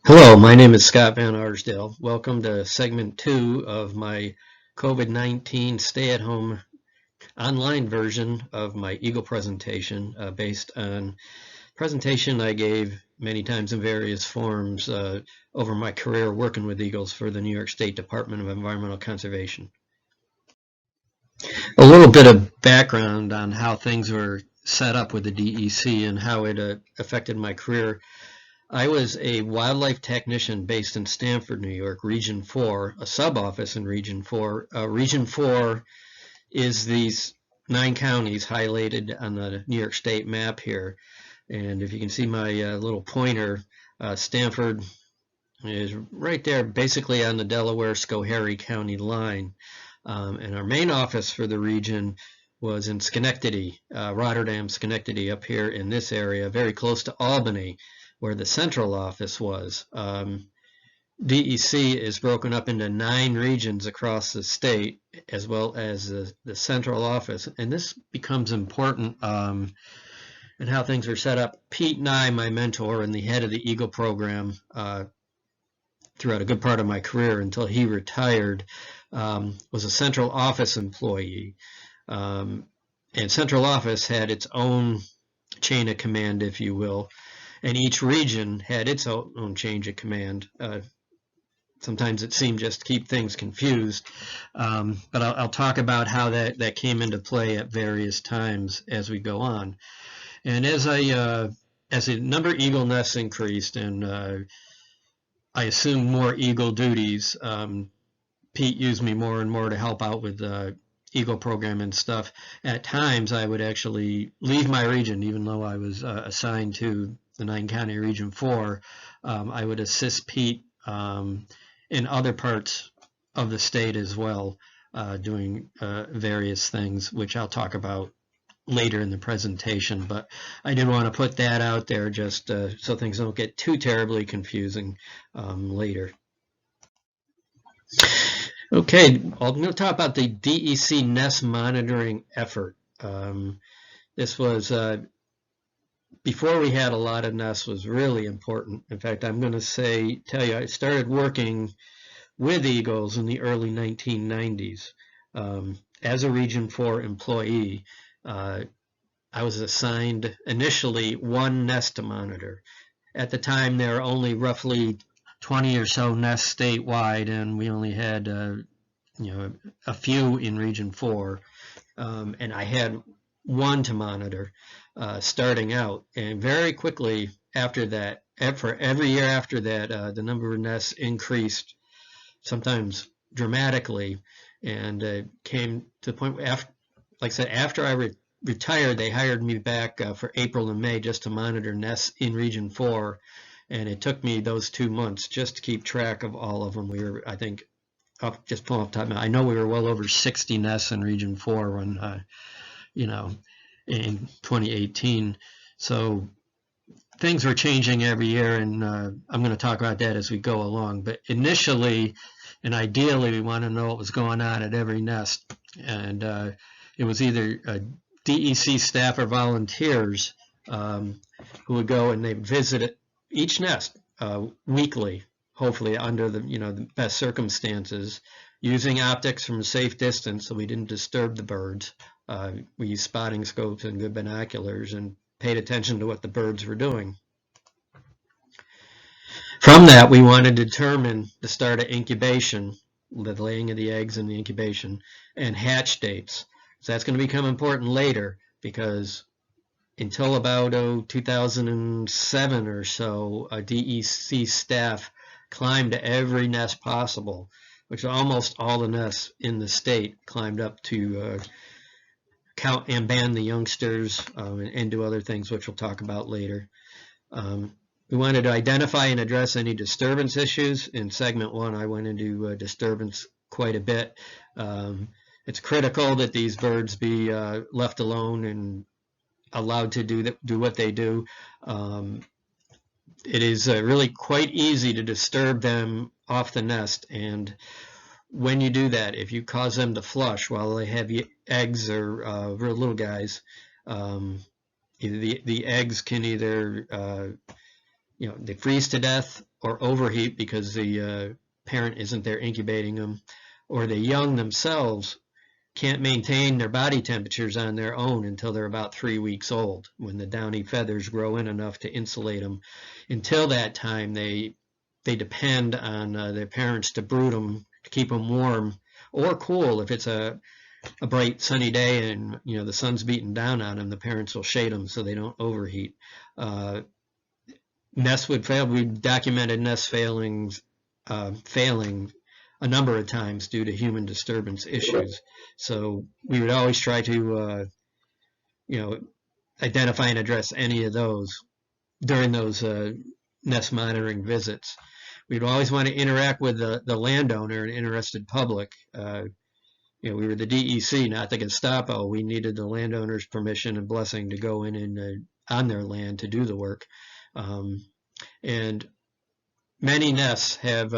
Hello, my name is Scott Van Arsdale. Welcome to segment 2 of my COVID-19 stay-at-home online version of my Eagle presentation based on presentation I gave many times in various forms over my career working with eagles for the New York State Department of Environmental Conservation. A little bit of background on how things were set up with the DEC and how it affected my career. I was a wildlife technician based in Stamford, New York, Region 4, a sub-office in Region 4. Region 4 is these 9 counties highlighted on the New York State map here. And if you can see my little pointer, Stamford is right there, basically on the Delaware-Schoharie County line. And our main office for the region was in Schenectady, Rotterdam, Schenectady, up here in this area, very close to Albany, where the central office was. DEC is broken up into 9 regions across the state, as well as the central office, and this becomes important in how things are set up. Pete Nye, my mentor and the head of the Eagle program throughout a good part of my career until he retired, was a central office employee. And central office had its own chain of command, if you will, and each region had its own change of command. Sometimes it seemed just to keep things confused, but I'll talk about how that came into play at various times as we go on. And as the number of eagle nests increased and I assumed more eagle duties, Pete used me more and more to help out with the Eagle program and stuff. At times I would actually leave my region, even though I was assigned to the 9-county Region 4. I would assist Pete in other parts of the state as well, doing various things, which I'll talk about later in the presentation. But I did want to put that out there just so things don't get too terribly confusing later. Okay, I'm going to talk about the DEC nest monitoring effort. This was before we had a lot of nests, was really important. In fact, I'm going to tell you, I started working with eagles in the early 1990s. As a Region 4 employee, I was assigned initially 1 nest to monitor. At the time, there were only roughly 20 or so nests statewide, and we only had a few in Region 4, and I had 1 to monitor starting out. And very quickly after that, for every year after that, the number of nests increased, sometimes dramatically, and came to the point where, like I said, after I retired, they hired me back for April and May just to monitor nests in Region 4. And it took me those 2 months just to keep track of all of them. We were, I think, just pulling off the top of my head, I know we were well over 60 nests in Region 4 when, in 2018. So things were changing every year, and I'm going to talk about that as we go along. But initially and ideally, we want to know what was going on at every nest. And it was either DEC staff or volunteers who would go and they visit each nest weekly, hopefully under the best circumstances, using optics from a safe distance so we didn't disturb the birds. We used spotting scopes and good binoculars and paid attention to what the birds were doing. From that, we wanted to determine the start of incubation, the laying of the eggs and the incubation, and hatch dates. So that's going to become important later, because until about 2007 or so, DEC staff climbed to every nest possible, which almost all the nests in the state climbed up to count and ban the youngsters and do other things, which we'll talk about later. We wanted to identify and address any disturbance issues. In segment 1, I went into disturbance quite a bit. It's critical that these birds be left alone and allowed to do what they do. It is really quite easy to disturb them off the nest, and when you do that, if you cause them to flush while they have eggs or real little guys, the eggs can either they freeze to death, or overheat because the parent isn't there incubating them, or the young themselves can't maintain their body temperatures on their own until they're about 3 weeks old, when the downy feathers grow in enough to insulate them. Until that time, they depend on their parents to brood them, to keep them warm or cool. If it's a bright sunny day and the sun's beating down on them, the parents will shade them so they don't overheat. Nests would fail. We documented nest failings failing a number of times due to human disturbance issues. So we would always try to identify and address any of those during those nest monitoring visits. We'd always want to interact with the landowner and interested public. We were the DEC, not the Gestapo. We needed the landowner's permission and blessing to go in and on their land to do the work. And many nests have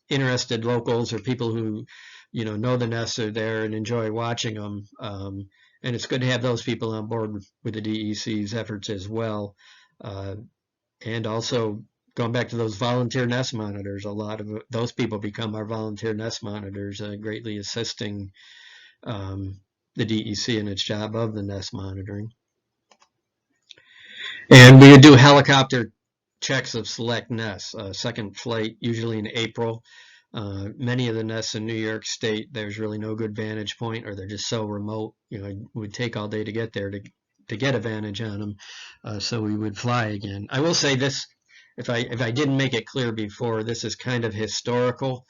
interested locals or people who, know the nests are there and enjoy watching them. And it's good to have those people on board with the DEC's efforts as well. And also, going back to those volunteer nest monitors, a lot of those people become our volunteer nest monitors, greatly assisting the DEC in its job of the nest monitoring. And we would do helicopter checks of select nests, second flight, usually in April. Many of the nests in New York State, there's really no good vantage point, or they're just so remote. It would take all day to get there to get a vantage on them. So we would fly again. I will say this, if I didn't make it clear before, this is kind of historical.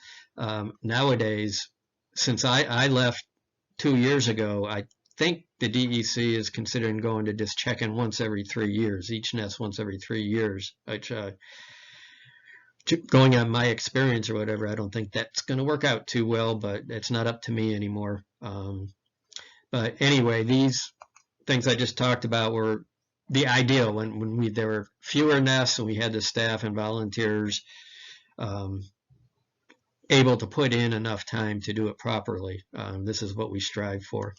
Nowadays, since I left 2 years ago, I think the DEC is considering going to just check in once every 3 years, each nest once every 3 years, which going on my experience or whatever, I don't think that's going to work out too well, but it's not up to me anymore. But anyway, these things I just talked about were the ideal when there were fewer nests and we had the staff and volunteers able to put in enough time to do it properly. This is what we strive for.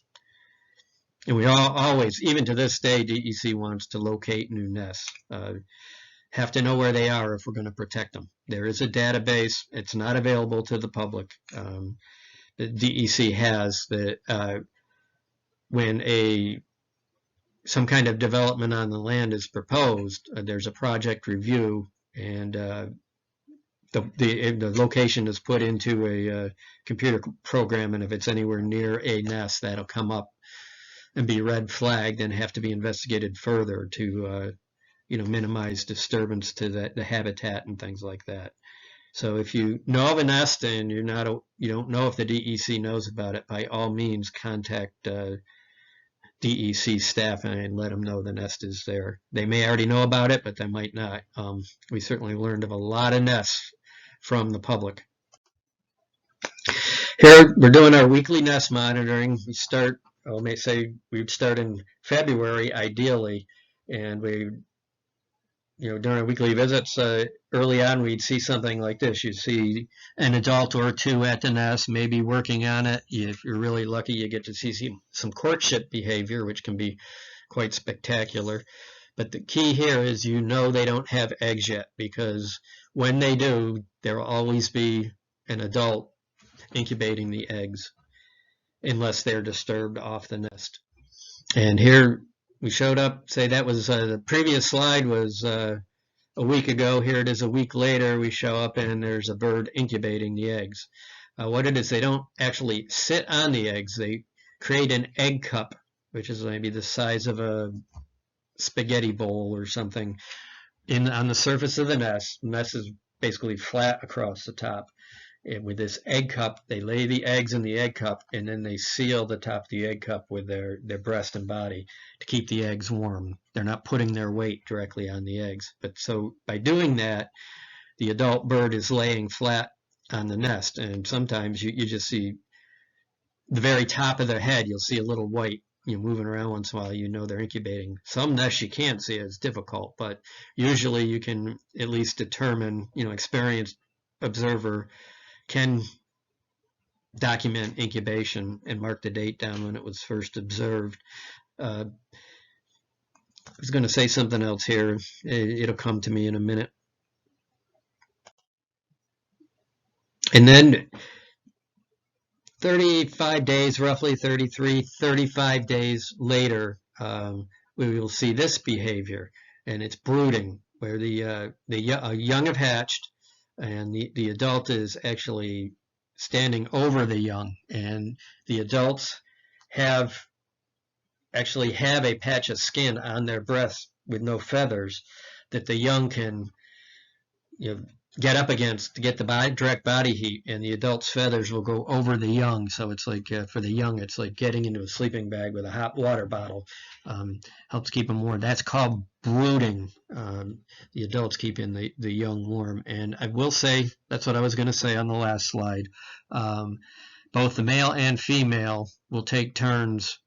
And we always, even to this day, DEC wants to locate new nests. Have to know where they are if we're going to protect them. There is a database. It's not available to the public. The DEC has that when some kind of development on the land is proposed, there's a project review, and the location is put into a computer program, and if it's anywhere near a nest, that'll come up and be red flagged and have to be investigated further to minimize disturbance to the habitat and things like that. So if you know of a nest and you don't know if the DEC knows about it, by all means contact DEC staff and let them know the nest is there. They may already know about it, but they might not. We certainly learned of a lot of nests from the public. Here we're doing our weekly nest monitoring. We start, may say we'd start in February ideally, and we, during our weekly visits, early on we'd see something like this. You'd see an adult or two at the nest, maybe working on it. If you're really lucky, you get to see some courtship behavior, which can be quite spectacular. But the key here is they don't have eggs yet, because when they do, there will always be an adult incubating the eggs unless they're disturbed off the nest. And here we showed up, say that was the previous slide was a week ago. Here it is a week later. We show up and there's a bird incubating the eggs. What it is, they don't actually sit on the eggs. They create an egg cup, which is maybe the size of a spaghetti bowl or something, on the surface of the nest. The nest is basically flat across the top. And with this egg cup, they lay the eggs in the egg cup, and then they seal the top of the egg cup with their breast and body to keep the eggs warm. They're not putting their weight directly on the eggs. But so by doing that, the adult bird is laying flat on the nest, and sometimes you just see the very top of their head. You'll see a little white moving around once in a while. They're incubating. Some nests you can't see. It's difficult, but usually you can at least determine, experienced observer can document incubation and mark the date down when it was first observed. I was going to say something else here. It'll come to me in a minute. And then 35 days, roughly 33, 35 days later, we will see this behavior, and it's brooding, where the young have hatched, and the adult is actually standing over the young, and the adults actually have a patch of skin on their breast with no feathers that the young can, get up against to get the direct body heat, and the adult's feathers will go over the young. So it's like, for the young, it's like getting into a sleeping bag with a hot water bottle. Helps keep them warm. That's called brooding. The adults keeping the young warm. And I will say, that's what I was going to say on the last slide. Both the male and female will take turns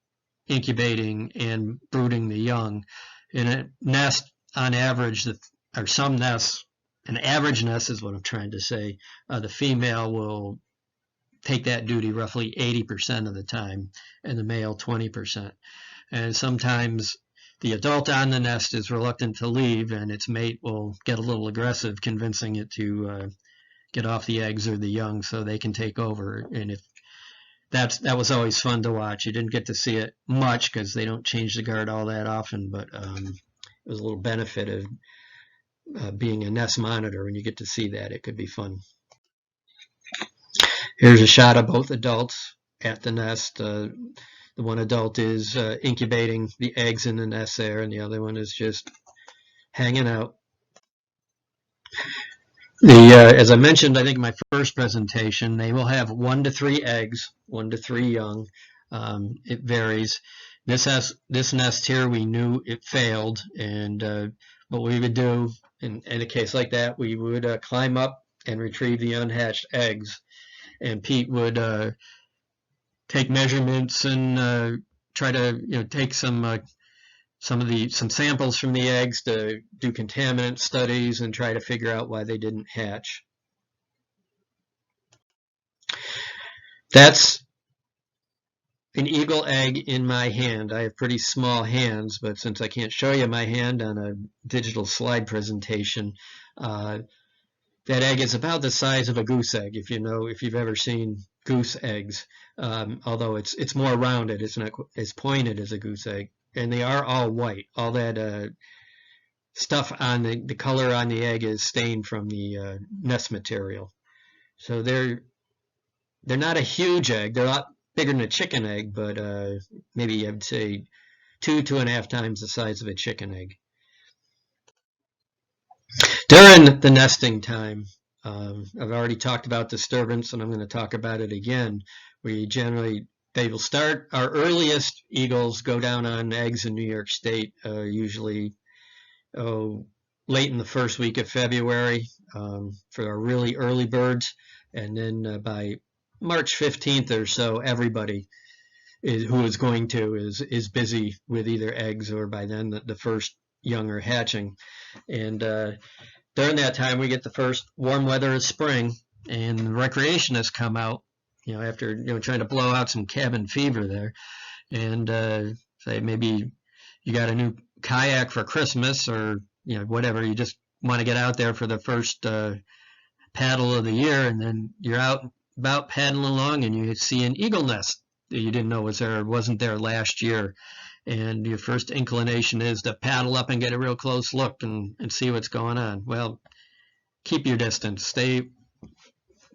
incubating and brooding the young. In a nest, on average, or some nests, an average nest is what I'm trying to say, the female will take that duty roughly 80% of the time, and the male 20%. And sometimes the adult on the nest is reluctant to leave, and its mate will get a little aggressive, convincing it to get off the eggs or the young so they can take over. And that was always fun to watch. You didn't get to see it much because they don't change the guard all that often, but it was a little benefit of being a nest monitor. When you get to see that, it could be fun. Here's a shot of both adults at the nest. The one adult is incubating the eggs in the nest there, and the other one is just hanging out. As I mentioned, I think in my first presentation, they will have 1 to 3 eggs, 1 to 3 young. It varies. This nest here, we knew it failed, and what we would do in a case like that, we would climb up and retrieve the unhatched eggs, and Pete would take measurements and try to take some samples from the eggs to do contaminant studies and try to figure out why they didn't hatch. That's an eagle egg in my hand. I have pretty small hands, but since I can't show you my hand on a digital slide presentation, that egg is about the size of a goose egg, if you've ever seen goose eggs, although it's more rounded. It's not as pointed as a goose egg, and they are all white. All that stuff on the color on the egg is stained from the nest material. So they're not a huge egg. They're a lot bigger than a chicken egg, but maybe I'd say 2.5 times the size of a chicken egg. During the nesting time, I've already talked about disturbance, and I'm going to talk about it again. They will start, our earliest eagles go down on eggs in New York State, usually late in the first week of February for our really early birds, and then by March 15th or so, everybody who is going to is busy with either eggs, or by then the first young are hatching. And during that time, we get the first warm weather of spring, and the recreationists come out, after trying to blow out some cabin fever there, and say maybe you got a new kayak for Christmas, or whatever. You just want to get out there for the first paddle of the year, and then you're out about paddling along, and you see an eagle nest that you didn't know was there or wasn't there last year, and your first inclination is to paddle up and get a real close look and see what's going on. Well, keep your distance. Stay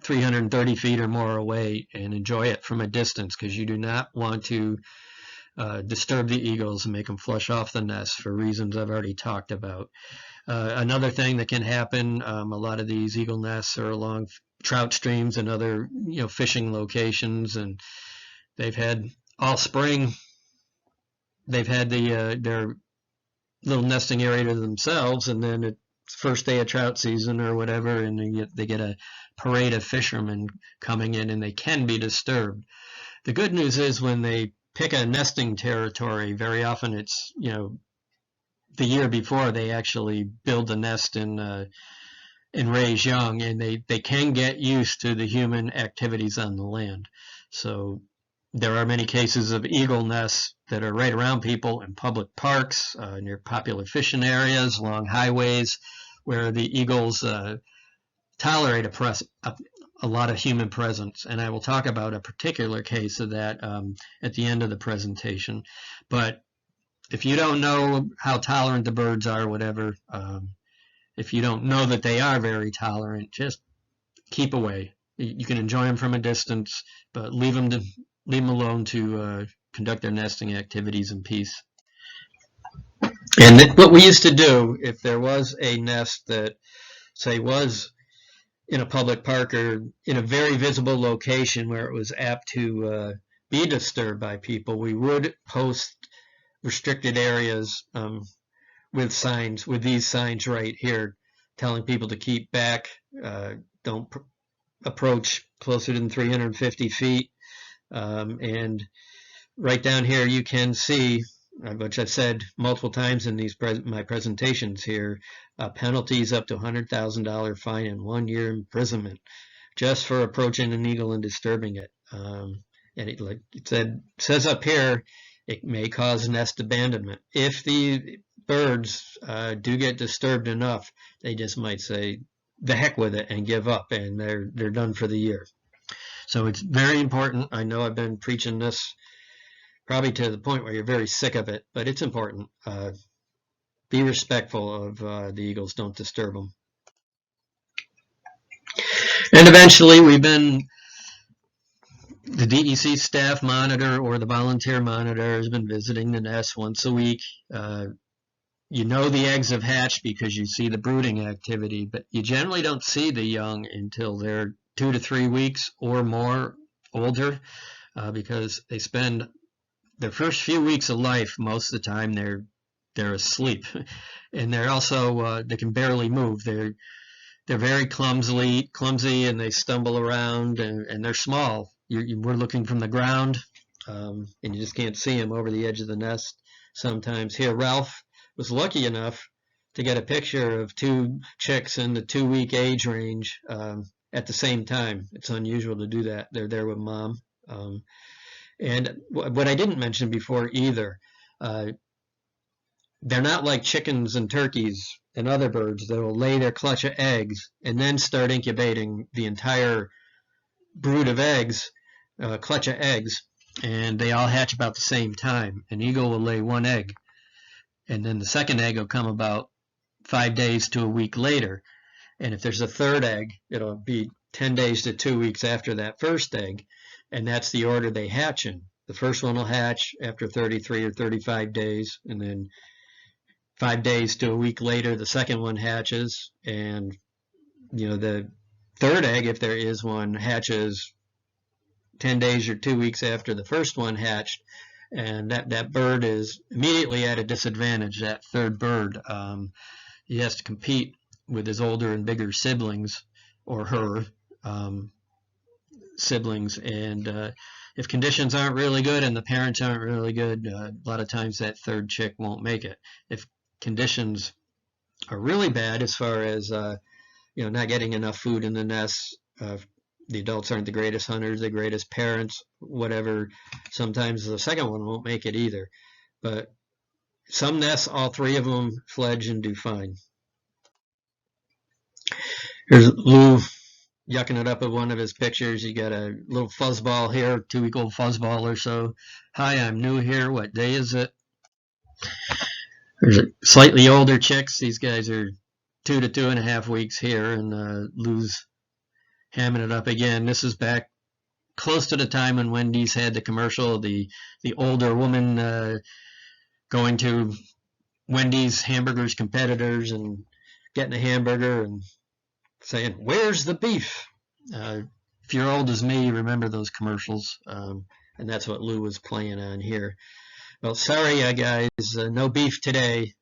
330 feet or more away and enjoy it from a distance, because you do not want to disturb the eagles and make them flush off the nest for reasons I've already talked about. Another thing that can happen, a lot of these eagle nests are along trout streams and other fishing locations, and they've had all spring, they've had their little nesting area to themselves, and then it's first day of trout season or whatever, and they get a parade of fishermen coming in, and they can be disturbed. The good news is, when they pick a nesting territory, very often it's the year before they actually build the nest and raise young, and they can get used to the human activities on the land. So there are many cases of eagle nests that are right around people in public parks, near popular fishing areas, along highways, where the eagles tolerate a lot of human presence, and I will talk about a particular case of that at the end of the presentation. But if you don't know how tolerant the birds are, whatever, if you don't know that they are very tolerant, just keep away. You can enjoy them from a distance, but leave them alone to conduct their nesting activities in peace. And what we used to do, if there was a nest that, say, was in a public park or in a very visible location where it was apt to be disturbed by people, we would post restricted areas with signs, with these signs right here, telling people to keep back, don't approach closer than 350 feet. And right down here you can see, which I've said multiple times in these my presentations here, penalties up to $100,000 fine and 1 year imprisonment just for approaching an eagle and disturbing it. And it, like it says up here, it may cause nest abandonment. If the birds do get disturbed enough, they just might say, the heck with it, and give up, and they're done for the year. So it's very important. I know I've been preaching this probably to the point where you're very sick of it, but it's important. Be respectful of the eagles. Don't disturb them. And eventually the DEC staff monitor or the volunteer monitor has been visiting the nest once a week. You know the eggs have hatched because you see the brooding activity, but you generally don't see the young until they're 2 to 3 weeks or more older, because they spend their first few weeks of life, most of the time they're asleep, and they're also they can barely move. They're very clumsy, and they stumble around, and they're small. We're looking from the ground, and you just can't see them over the edge of the nest sometimes. Here, Ralph was lucky enough to get a picture of 2 chicks in the 2-week age range at the same time. It's unusual to do that. They're there with mom. And what I didn't mention before either, they're not like chickens and turkeys and other birds that will lay their clutch of eggs and then start incubating the entire brood of eggs, clutch of eggs, and they all hatch about the same time. An eagle will lay 1 egg, and then the second egg will come about 5 days to a week later. And if there's a third egg, it'll be 10 days to 2 weeks after that first egg, and that's the order they hatch in. The first one will hatch after 33 or 35 days, and then 5 days to a week later, the second one hatches, and the third egg, if there is one, hatches 10 days or 2 weeks after the first one hatched. And that bird is immediately at a disadvantage, that third bird. He has to compete with his older and bigger siblings, or her siblings, and if conditions aren't really good and the parents aren't really good, a lot of times that third chick won't make it. If conditions are really bad, as far as not getting enough food in the nest, the adults aren't the greatest hunters, the greatest parents, whatever, sometimes the second one won't make it either. But some nests, all 3 of them fledge and do fine. Here's Lou yucking it up with one of his pictures. You got a little fuzzball here, 2-week-old fuzzball or so. Hi, I'm new here. What day is it? There's slightly older chicks. These guys are 2 to 2.5 weeks here, and Lou's hamming it up again. This is back close to the time when Wendy's had the commercial, the older woman going to Wendy's hamburgers competitors and getting a hamburger and saying, "Where's the beef?" If you're old as me, you remember those commercials, and that's what Lou was playing on here. Well, sorry, guys, no beef today.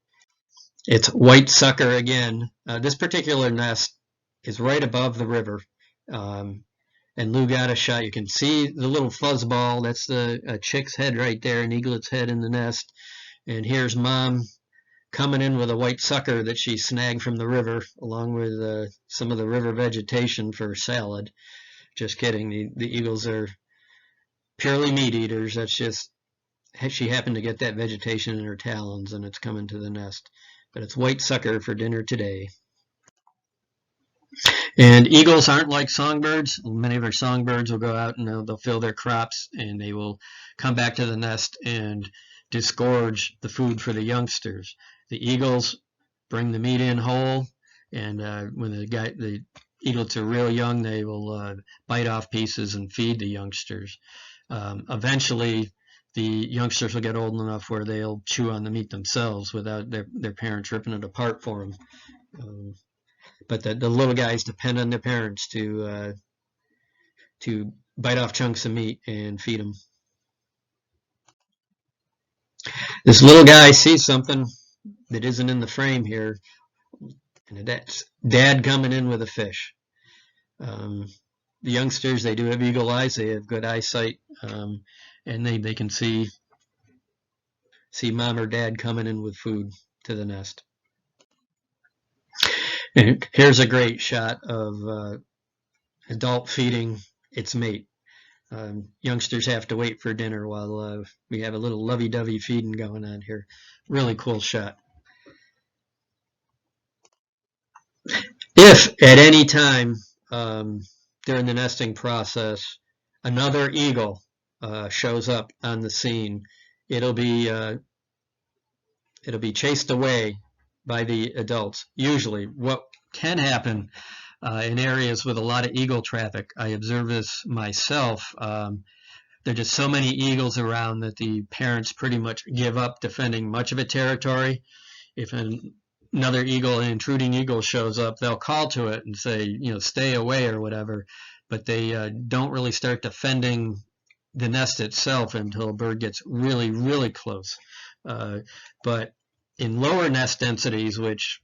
It's white sucker again. This particular nest is right above the river, and Lou got a shot. You can see the little fuzzball. That's the chick's head right there, an eaglet's head in the nest. And here's mom coming in with a white sucker that she snagged from the river, along with some of the river vegetation for salad. Just kidding. The eagles are purely meat eaters. That's just, she happened to get that vegetation in her talons, and it's coming to the nest. But it's white sucker for dinner today. And eagles aren't like songbirds. Many of our songbirds will go out and they'll fill their crops, and they will come back to the nest and disgorge the food for the youngsters. The eagles bring the meat in whole, and when the eaglets are real young, they will bite off pieces and feed the youngsters. Eventually, the youngsters will get old enough where they'll chew on the meat themselves without their parents ripping it apart for them. But the little guys depend on their parents to bite off chunks of meat and feed them. This little guy sees something that isn't in the frame here, and that's Dad coming in with a fish. The youngsters, they do have eagle eyes. They have good eyesight, and they can see Mom or Dad coming in with food to the nest. And here's a great shot of adult feeding its mate. Youngsters have to wait for dinner while we have a little lovey-dovey feeding going on here. Really cool shot. If at any time during the nesting process another eagle shows up on the scene, it'll be chased away by the adults. Usually, what can happen in areas with a lot of eagle traffic, I observe this myself, there are just so many eagles around that the parents pretty much give up defending much of a territory. If another eagle, an intruding eagle shows up, they'll call to it and say, stay away or whatever, but they don't really start defending the nest itself until a bird gets really, really close. But in lower nest densities, which,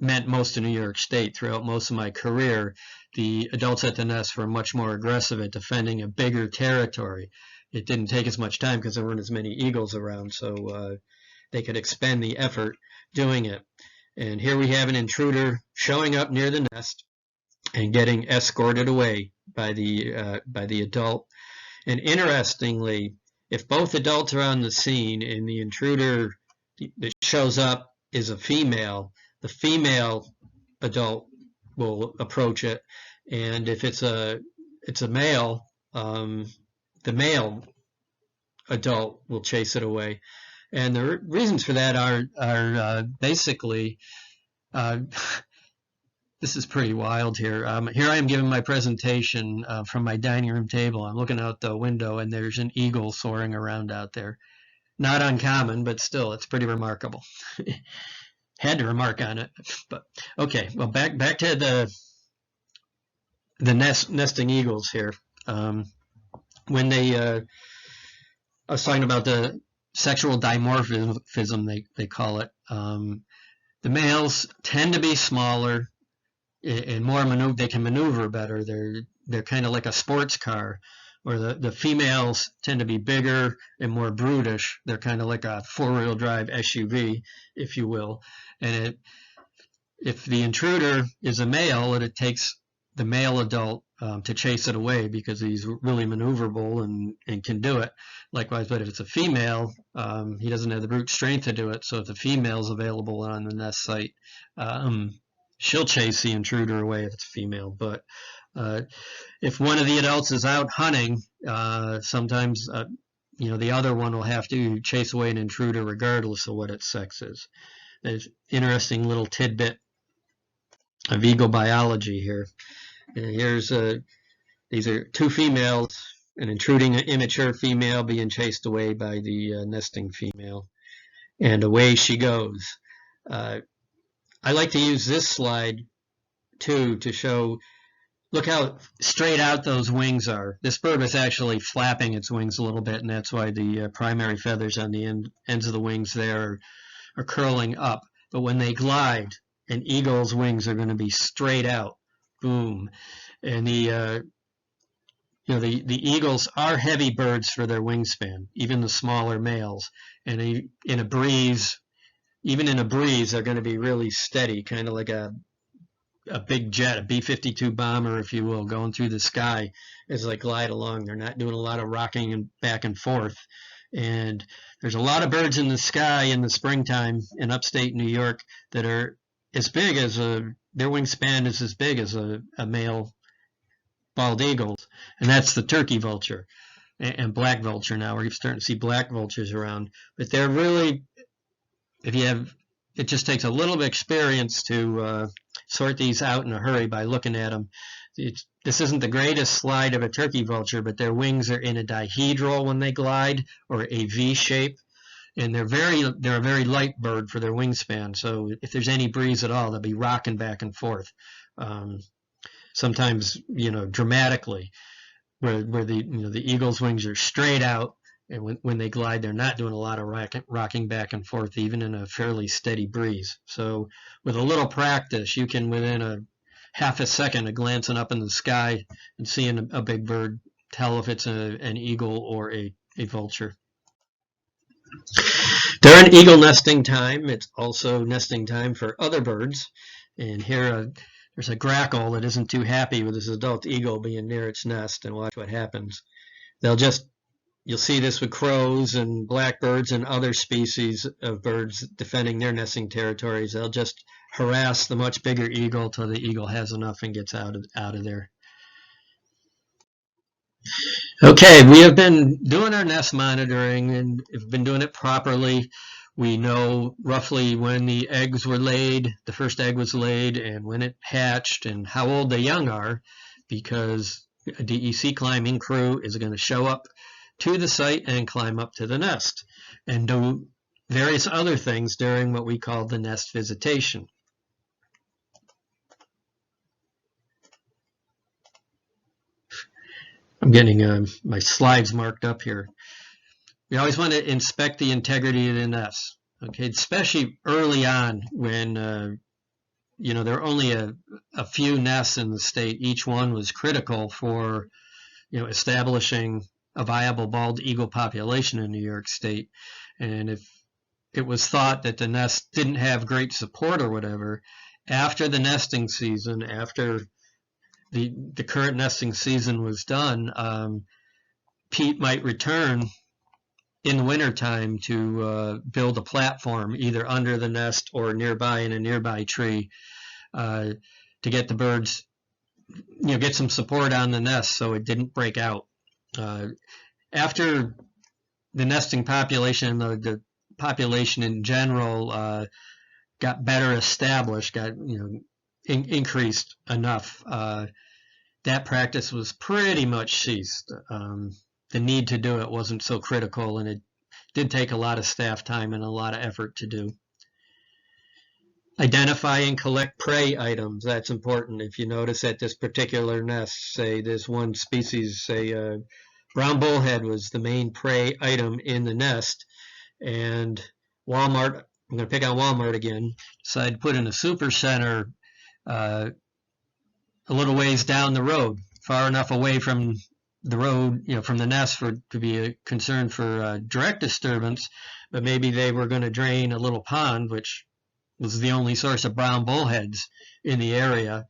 meant most of New York State throughout most of my career, the adults at the nest were much more aggressive at defending a bigger territory. It didn't take as much time because there weren't as many eagles around, so they could expend the effort doing it. And here we have an intruder showing up near the nest and getting escorted away by the adult. And interestingly, if both adults are on the scene and the intruder that shows up is a female, the female adult will approach it, and if it's a male, the male adult will chase it away. And the reasons for that are basically, this is pretty wild here. Here I am giving my presentation from my dining room table. I'm looking out the window, and there's an eagle soaring around out there. Not uncommon, but still, it's pretty remarkable. Had to remark on it, but okay. Well, back to the nesting eagles here. When I was talking about the sexual dimorphism, they call it. The males tend to be smaller and more they can maneuver better. They're kind of like a sports car. Or the females tend to be bigger and more brutish. They're kind of like a four-wheel drive SUV, if you will. And if the intruder is a male, it takes the male adult to chase it away because he's really maneuverable and can do it. Likewise, but if it's a female, he doesn't have the brute strength to do it. So if the female's available on the nest site, she'll chase the intruder away if it's a female. But if one of the adults is out hunting, sometimes the other one will have to chase away an intruder regardless of what its sex is. There's an interesting little tidbit of eagle biology here. And here's these are two females, an intruding immature female being chased away by the nesting female, and away she goes. I like to use this slide too to show. Look how straight out those wings are. This bird is actually flapping its wings a little bit, and that's why the primary feathers on the ends of the wings there are curling up. But when they glide, an eagle's wings are going to be straight out. Boom. And the eagles are heavy birds for their wingspan, even the smaller males. And in a breeze, they're going to be really steady, kind of like a big jet, a B-52 bomber, if you will, going through the sky as they glide along. They're not doing a lot of rocking and back and forth. And there's a lot of birds in the sky in the springtime in upstate New York that are as big as a their wingspan is as big as a male bald eagle, and that's the turkey vulture and black vulture. Now we're starting to see black vultures around, but they're really, if you have, it just takes a little bit of experience to sort these out in a hurry by looking at them. This isn't the greatest slide of a turkey vulture, but their wings are in a dihedral when they glide, or a V shape, and they're a very light bird for their wingspan. So if there's any breeze at all, they'll be rocking back and forth, sometimes dramatically, where the eagle's wings are straight out, and when they glide, they're not doing a lot of rocking back and forth, even in a fairly steady breeze. So with a little practice, you can, within a half a second of glancing up in the sky and seeing a big bird, tell if it's an eagle or a vulture. During eagle nesting time, it's also nesting time for other birds. And here there's a grackle that isn't too happy with this adult eagle being near its nest, and watch what happens. You'll see this with crows and blackbirds and other species of birds defending their nesting territories. They'll just harass the much bigger eagle till the eagle has enough and gets out of there. Okay, we have been doing our nest monitoring, and have been doing it properly. We know roughly when the eggs were laid, the first egg was laid, and when it hatched, and how old the young are, because a DEC climbing crew is going to show up to the site and climb up to the nest and do various other things during what we call the nest visitation. I'm getting my slides marked up here. We always want to inspect the integrity of the nest, okay, especially early on when there are only a few nests in the state. Each one was critical for establishing a viable bald eagle population in New York State. And if it was thought that the nest didn't have great support or whatever, after the nesting season, after the current nesting season was done, Pete might return in the wintertime to build a platform either under the nest or nearby in a nearby tree, to get the birds, get some support on the nest so it didn't break out. After the nesting population, the population in general got better established, got increased enough, that practice was pretty much ceased. The need to do it wasn't so critical, and it did take a lot of staff time and a lot of effort to do. Identify and collect prey items. That's important. If you notice at this particular nest, say this one species, say brown bullhead was the main prey item in the nest, and Walmart, I'm going to pick on Walmart again, decided to put in a super center a little ways down the road, far enough away from the road, from the nest to be a concern for direct disturbance, but maybe they were going to drain a little pond, which was the only source of brown bullheads in the area.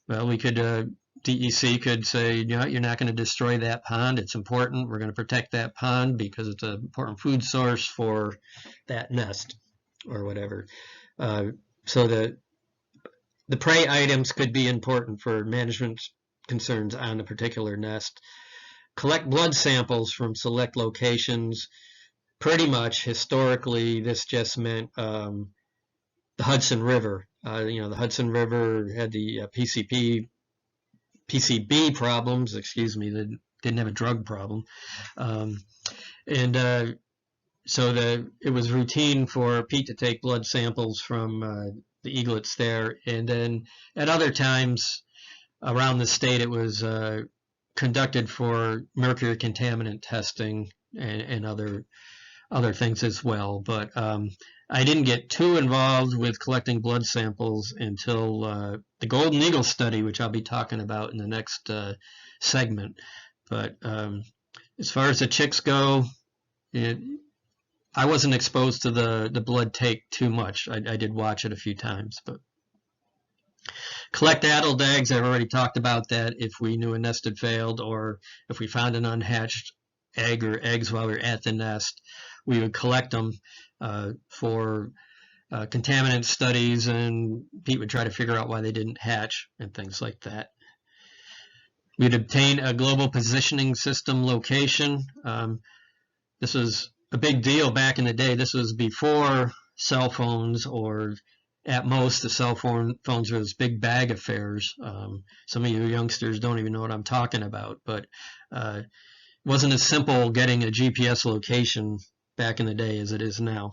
Well, DEC could say, you're not going to destroy that pond. It's important. We're going to protect that pond because it's an important food source for that nest, or whatever. So the prey items could be important for management concerns on the particular nest. Collect blood samples from select locations. Pretty much historically, this just meant the Hudson River. The Hudson River had the PCB problems, they didn't have a drug problem. So it was routine for Pete to take blood samples from the eaglets there. And then at other times around the state, it was conducted for mercury contaminant testing and other things as well. But I didn't get too involved with collecting blood samples until the Golden Eagle study, which I'll be talking about in the next segment. But as far as the chicks go, I wasn't exposed to the blood take too much. I did watch it a few times. But collect addled eggs. I've already talked about that. If we knew a nest had failed, or if we found an unhatched egg or eggs while we were at the nest, we would collect them for contaminant studies, and Pete would try to figure out why they didn't hatch and things like that. We'd obtain a global positioning system location. This was a big deal back in the day. This was before cell phones, or at most the cell phones were those big bag affairs. Some of you youngsters don't even know what I'm talking about, but it wasn't as simple getting a GPS location back in the day as it is now.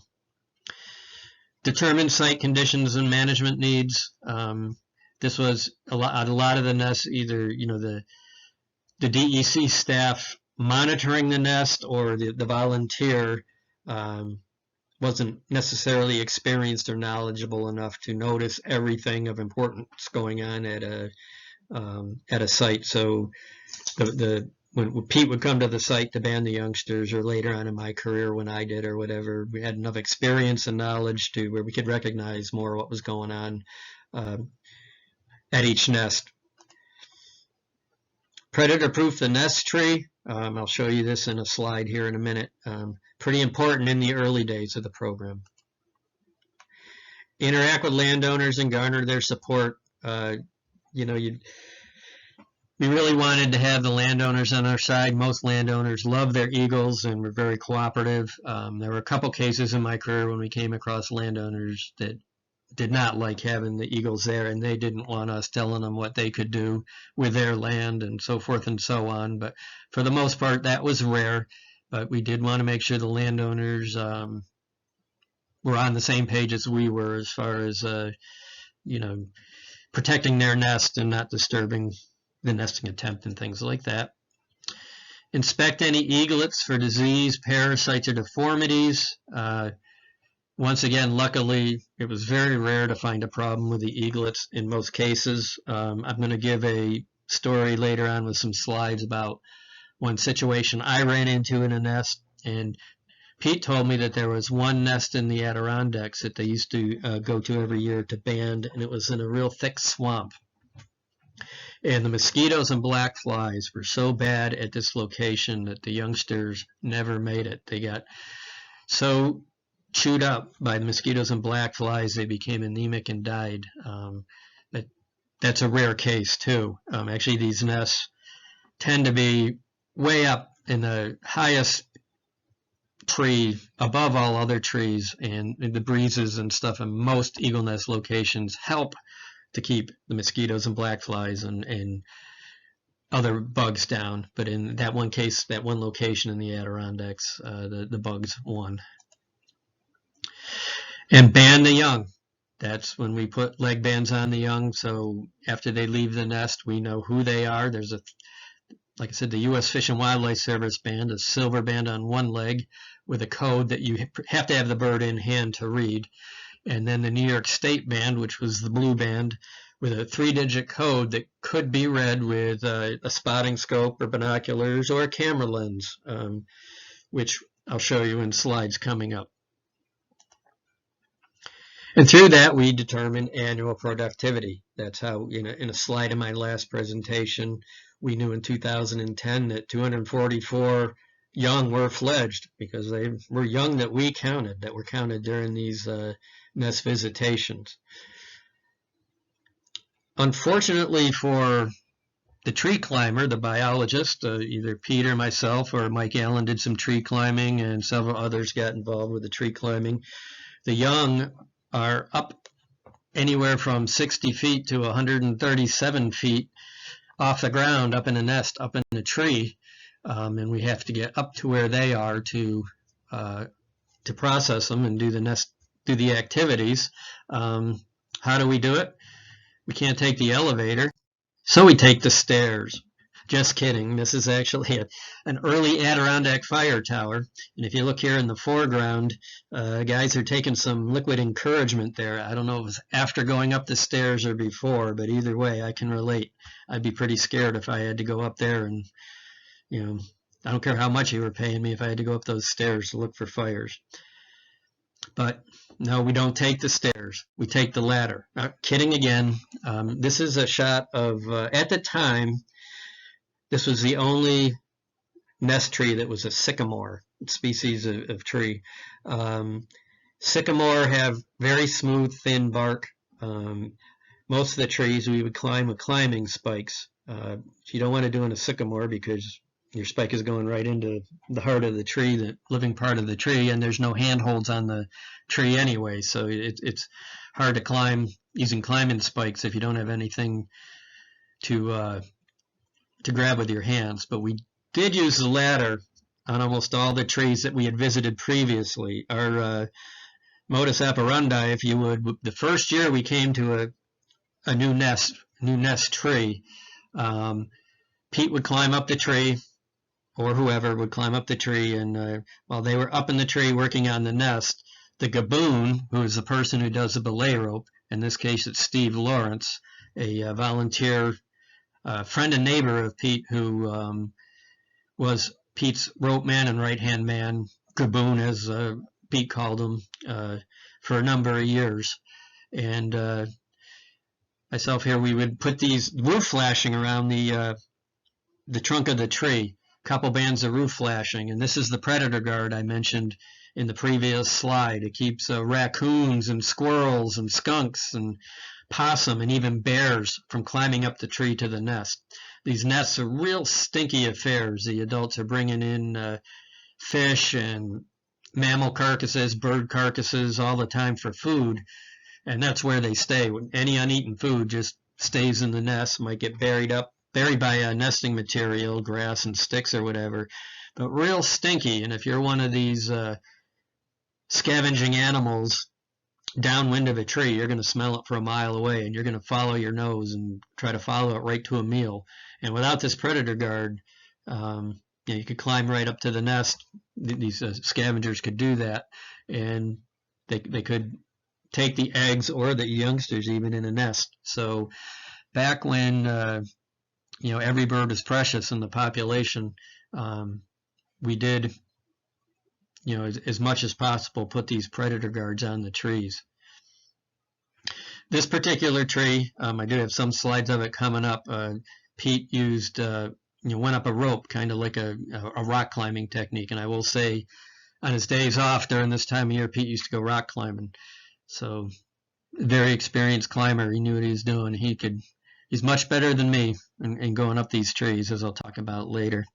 Determine site conditions and management needs. This was a lot of the nests, either the DEC staff monitoring the nest, or the volunteer wasn't necessarily experienced or knowledgeable enough to notice everything of importance going on at a site. So when Pete would come to the site to band the youngsters, or later on in my career when I did or whatever, we had enough experience and knowledge to where we could recognize more what was going on at each nest. Predator-proof the nest tree. I'll show you this in a slide here in a minute. Pretty important in the early days of the program. Interact with landowners and garner their support. We really wanted to have the landowners on our side. Most landowners love their eagles and were very cooperative. There were a couple cases in my career when we came across landowners that did not like having the eagles there, and they didn't want us telling them what they could do with their land and so forth and so on. But for the most part, that was rare. But we did want to make sure the landowners were on the same page as we were, as far as protecting their nest and not disturbing the nesting attempt and things like that. Inspect any eaglets for disease, parasites, or deformities. Once again, luckily, it was very rare to find a problem with the eaglets in most cases. I'm going to give a story later on with some slides about one situation I ran into in a nest, and Pete told me that there was one nest in the Adirondacks that they used to go to every year to band, and it was in a real thick swamp. And the mosquitoes and black flies were so bad at this location that the youngsters never made it. They got so chewed up by the mosquitoes and black flies they became anemic and died. But that's a rare case too. Actually, these nests tend to be way up in the highest tree above all other trees, and the breezes and stuff in most eagle nest locations help to keep the mosquitoes and black flies and other bugs down. But in that one case, that one location in the Adirondacks, the bugs won. And band the young. That's when we put leg bands on the young, so after they leave the nest, we know who they are. There's like I said, the U.S. Fish and Wildlife Service band, a silver band on one leg with a code that you have to have the bird in hand to read. And then the New York State band, which was the blue band, with a 3-digit code that could be read with a spotting scope or binoculars or a camera lens, which I'll show you in slides coming up. And through that, we determine annual productivity. That's how, in a slide in my last presentation, we knew in 2010 that 244 young were fledged, because they were young that were counted during these nest visitations. Unfortunately for the tree climber, the biologist, either Peter, myself, or Mike Allen did some tree climbing, and several others got involved with the tree climbing. The young are up anywhere from 60 feet to 137 feet off the ground, up in a nest, up in a tree, and we have to get up to where they are to process them and do the activities. How do we do it? We can't take the elevator, so we take the stairs. Just kidding. This is actually an early Adirondack fire tower. And if you look here in the foreground, guys are taking some liquid encouragement there. I don't know if it was after going up the stairs or before, but either way, I can relate. I'd be pretty scared if I had to go up there, and, I don't care how much you were paying me if I had to go up those stairs to look for fires. But no, we don't take the stairs. We take the ladder. Kidding again. This is a shot of, at the time, this was the only nest tree that was a sycamore species of tree. Sycamore have very smooth, thin bark. Most of the trees we would climb with climbing spikes. You don't want to do in a sycamore because your spike is going right into the heart of the tree, the living part of the tree, and there's no handholds on the tree anyway, so it's hard to climb using climbing spikes if you don't have anything to grab with your hands. But we did use the ladder on almost all the trees that we had visited previously. Our modus operandi, if you would, the first year we came to a new nest tree, Pete would climb up the tree, or whoever would climb up the tree, and while they were up in the tree working on the nest, the gaboon, who is the person who does the belay rope, in this case it's Steve Lawrence, a volunteer friend and neighbor of Pete, who was Pete's rope man and right-hand man, gaboon as Pete called him, for a number of years. And myself here, we would put these roof flashing around the trunk of the tree, a couple bands of roof flashing, and this is the predator guard I mentioned in the previous slide. It keeps raccoons and squirrels and skunks and possum and even bears from climbing up the tree to the nest. These nests are real stinky affairs. The adults are bringing in fish and mammal carcasses, bird carcasses all the time for food, and that's where they stay. Any uneaten food just stays in the nest, might get buried by nesting material, grass and sticks or whatever, but real stinky. And if you're one of these scavenging animals downwind of a tree, you're going to smell it for a mile away, and you're going to follow your nose and try to follow it right to a meal. And without this predator guard, you could climb right up to the nest. These scavengers could do that, and they could take the eggs or the youngsters even in a nest. So back when every bird is precious in the population, we did as much as possible put these predator guards on the trees. This particular tree, I do have some slides of it coming up. Pete used went up a rope, kind of like a rock climbing technique. And I will say, on his days off during this time of year, Pete used to go rock climbing. So, very experienced climber. He knew what he was doing. He's much better than me in going up these trees, as I'll talk about later.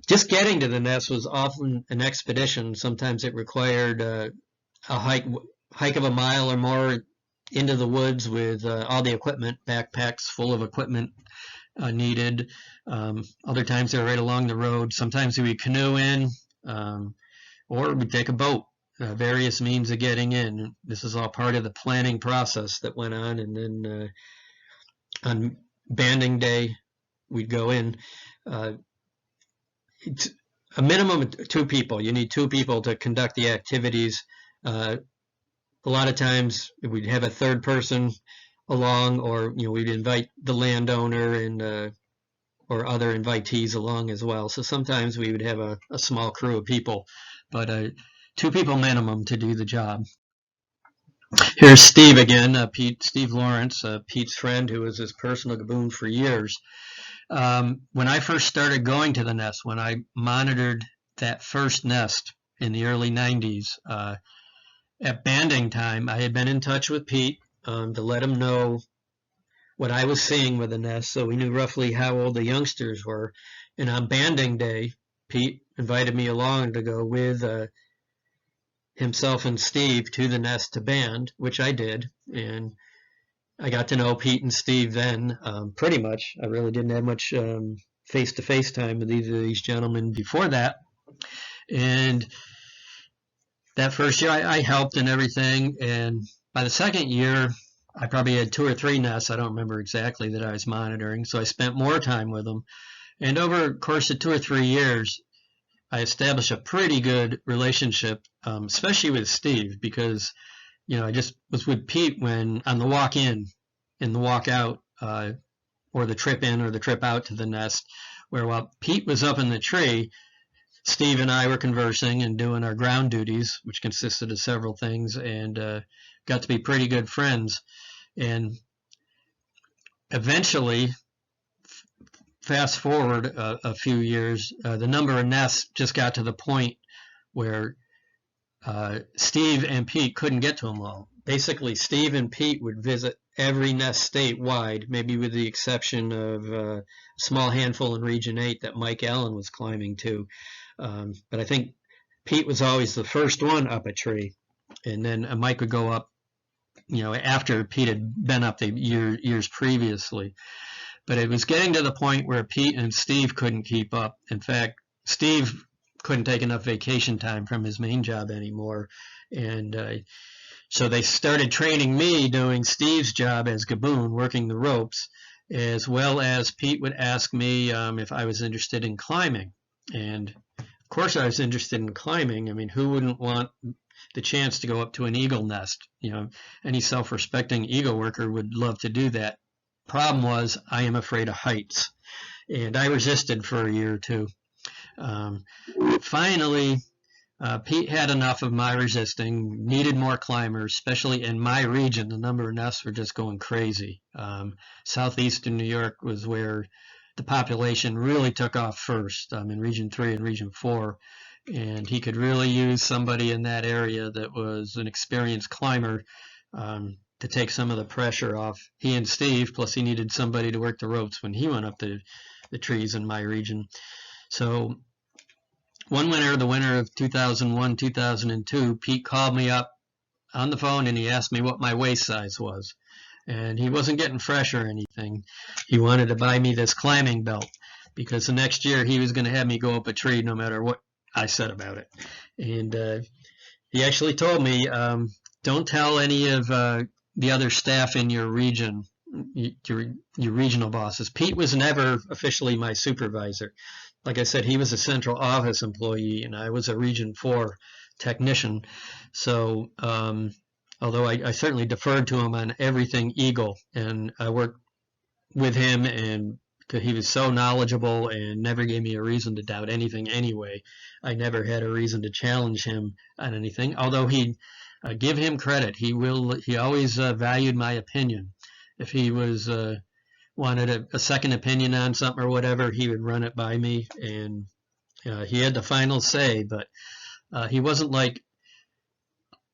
Just getting to the nest was often an expedition. Sometimes it required a hike of a mile or more into the woods with all the equipment, backpacks full of equipment needed. Other times they were right along the road. Sometimes we would canoe in, or we'd take a boat. Various means of getting in. This is all part of the planning process that went on. And then on banding day, we'd go in. It's a minimum of 2 people. You need 2 people to conduct the activities. A lot of times we'd have a third person along, or we'd invite the landowner and or other invitees along as well. So sometimes we would have a small crew of people, but 2 people minimum to do the job. Here's Steve again, Steve Lawrence, Pete's friend, who was his personal gaboon for years. When I first started going to the nest, when I monitored that first nest in the early 90s, at banding time, I had been in touch with Pete to let him know what I was seeing with the nest, so we knew roughly how old the youngsters were. And on banding day, Pete invited me along to go with himself and Steve to the nest to band, which I did. And I got to know Pete and Steve then, pretty much. I really didn't have much face-to-face time with either of these gentlemen before that. And that first year, I helped and everything. And by the second year, I probably had 2 or 3 nests. I don't remember exactly that I was monitoring. So I spent more time with them. And over the course of 2 or 3 years, I established a pretty good relationship, especially with Steve, because I just was with Pete when on the walk in and the walk out, or the trip in or the trip out to the nest, where while Pete was up in the tree, Steve and I were conversing and doing our ground duties, which consisted of several things, and got to be pretty good friends. And eventually, fast forward a few years, the number of nests just got to the point where Steve and Pete couldn't get to them all. Basically, Steve and Pete would visit every nest statewide, maybe with the exception of a small handful in Region 8 that Mike Allen was climbing to. But I think Pete was always the first one up a tree, and then Mike would go up, after Pete had been up the years previously. But it was getting to the point where Pete and Steve couldn't keep up. In fact, Steve couldn't take enough vacation time from his main job anymore, and so they started training me doing Steve's job as Gaboon, working the ropes, as well as Pete would ask me if I was interested in climbing. And of course I was interested in climbing. I mean, who wouldn't want the chance to go up to an eagle nest? Any self-respecting eagle worker would love to do that. Problem was, I am afraid of heights, and I resisted for a year or two. Finally, Pete had enough of my resisting, needed more climbers, especially in my region. The number of nests were just going crazy. Southeastern New York was where the population really took off first, in Region 3 and Region 4. And he could really use somebody in that area that was an experienced climber to take some of the pressure off he and Steve, plus he needed somebody to work the ropes when he went up the trees in my region. So one winter, the winter of 2001, 2002, Pete called me up on the phone and he asked me what my waist size was. And he wasn't getting fresh or anything. He wanted to buy me this climbing belt because the next year he was going to have me go up a tree no matter what I said about it. And he actually told me, don't tell any of the other staff in your region, your regional bosses. Pete was never officially my supervisor. Like I said, he was a central office employee, and I was a Region 4 technician. So, although I certainly deferred to him on everything Eagle, and I worked with him, and he was so knowledgeable and never gave me a reason to doubt anything anyway. I never had a reason to challenge him on anything, although he'd give him credit. He always valued my opinion. If he was wanted a second opinion on something or whatever, he would run it by me, and he had the final say. But he wasn't like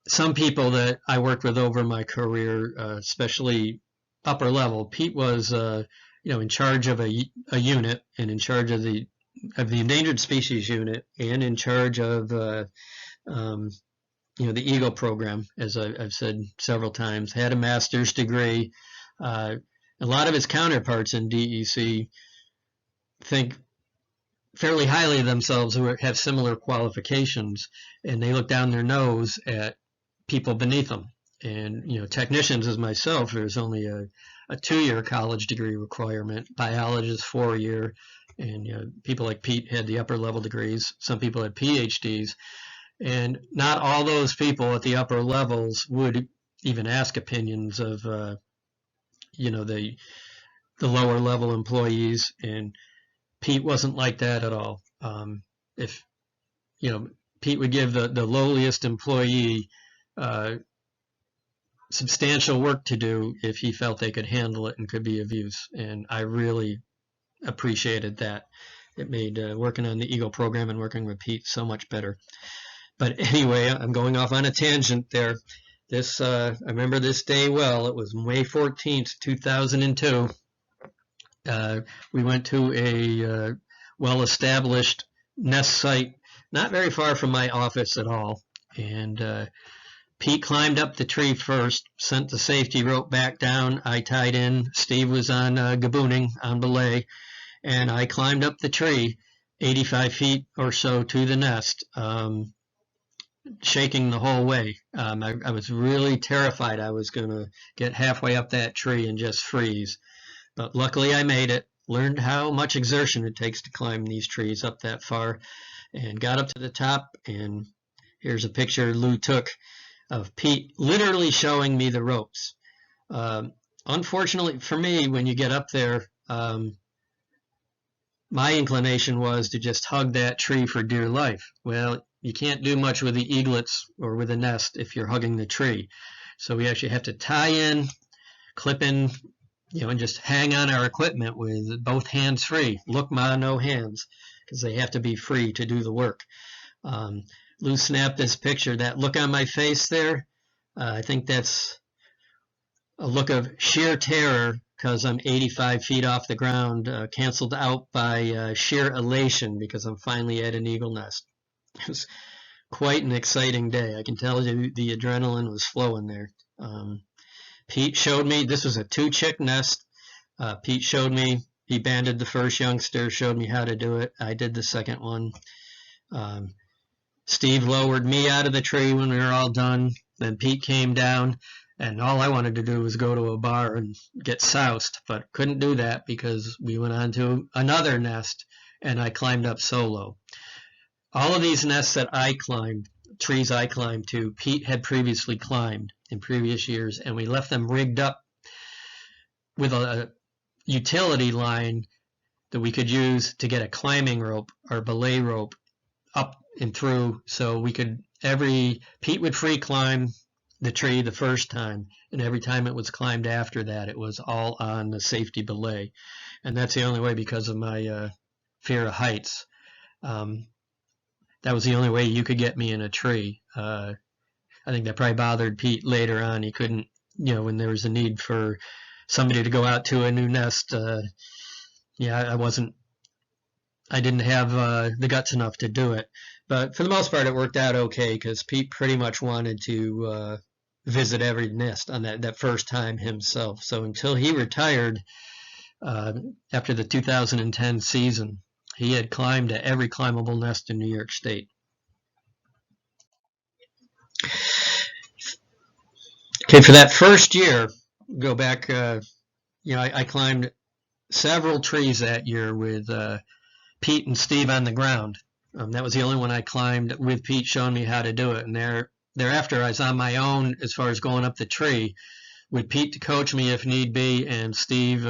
some people that I worked with over my career, especially upper level. Pete was in charge of a unit, and in charge of the endangered species unit, and in charge of the Eagle program, as I've said several times. Had a master's degree. A lot of his counterparts in DEC think fairly highly of themselves who have similar qualifications, and they look down their nose at people beneath them. And technicians as myself, there's only a 2-year college degree requirement. Biologists 4-year, and people like Pete had the upper level degrees. Some people had PhDs, and not all those people at the upper levels would even ask opinions of the lower level employees, and Pete wasn't like that at all. If Pete would give the lowliest employee substantial work to do if he felt they could handle it and could be of use, and I really appreciated that. It made working on the Eagle program and working with Pete so much better. But anyway, I'm going off on a tangent there. I remember this day well. It was May 14th, 2002. We went to a well-established nest site, not very far from my office at all. And Pete climbed up the tree first, sent the safety rope back down. I tied in. Steve was on gabooning on belay, and I climbed up the tree 85 feet or so to the nest, shaking the whole way. I was really terrified I was going to get halfway up that tree and just freeze. But luckily I made it, learned how much exertion it takes to climb these trees up that far, and got up to the top. And here's a picture Lou took of Pete literally showing me the ropes. Unfortunately for me, when you get up there, my inclination was to just hug that tree for dear life. Well, you can't do much with the eaglets or with a nest if you're hugging the tree. So we actually have to tie in, clip in, and just hang on our equipment with both hands free. Look, ma, no hands, because they have to be free to do the work. Lou snapped this picture. That look on my face there, I think that's a look of sheer terror because I'm 85 feet off the ground, canceled out by sheer elation because I'm finally at an eagle nest. It was quite an exciting day. I can tell you the adrenaline was flowing there. Pete showed me, this was a 2-chick nest. Pete showed me, he banded the first youngster, showed me how to do it. I did the second one. Steve lowered me out of the tree when we were all done. Then Pete came down, and all I wanted to do was go to a bar and get soused, but couldn't do that because we went on to another nest, and I climbed up solo. All of these nests that I climbed, trees I climbed to, Pete had previously climbed in previous years, and we left them rigged up with a utility line that we could use to get a climbing rope or belay rope up and through, so we could, Pete would free climb the tree the first time, and every time it was climbed after that, it was all on the safety belay. And that's the only way because of my fear of heights. That was the only way you could get me in a tree. I think that probably bothered Pete later on. He couldn't, when there was a need for somebody to go out to a new nest. I didn't have the guts enough to do it. But for the most part, it worked out okay because Pete pretty much wanted to visit every nest on that first time himself. So until he retired after the 2010 season, he had climbed to every climbable nest in New York State. Okay, for that first year, go back, I climbed several trees that year with Pete and Steve on the ground. That was the only one I climbed with Pete showing me how to do it. And thereafter, I was on my own as far as going up the tree with Pete to coach me if need be, and Steve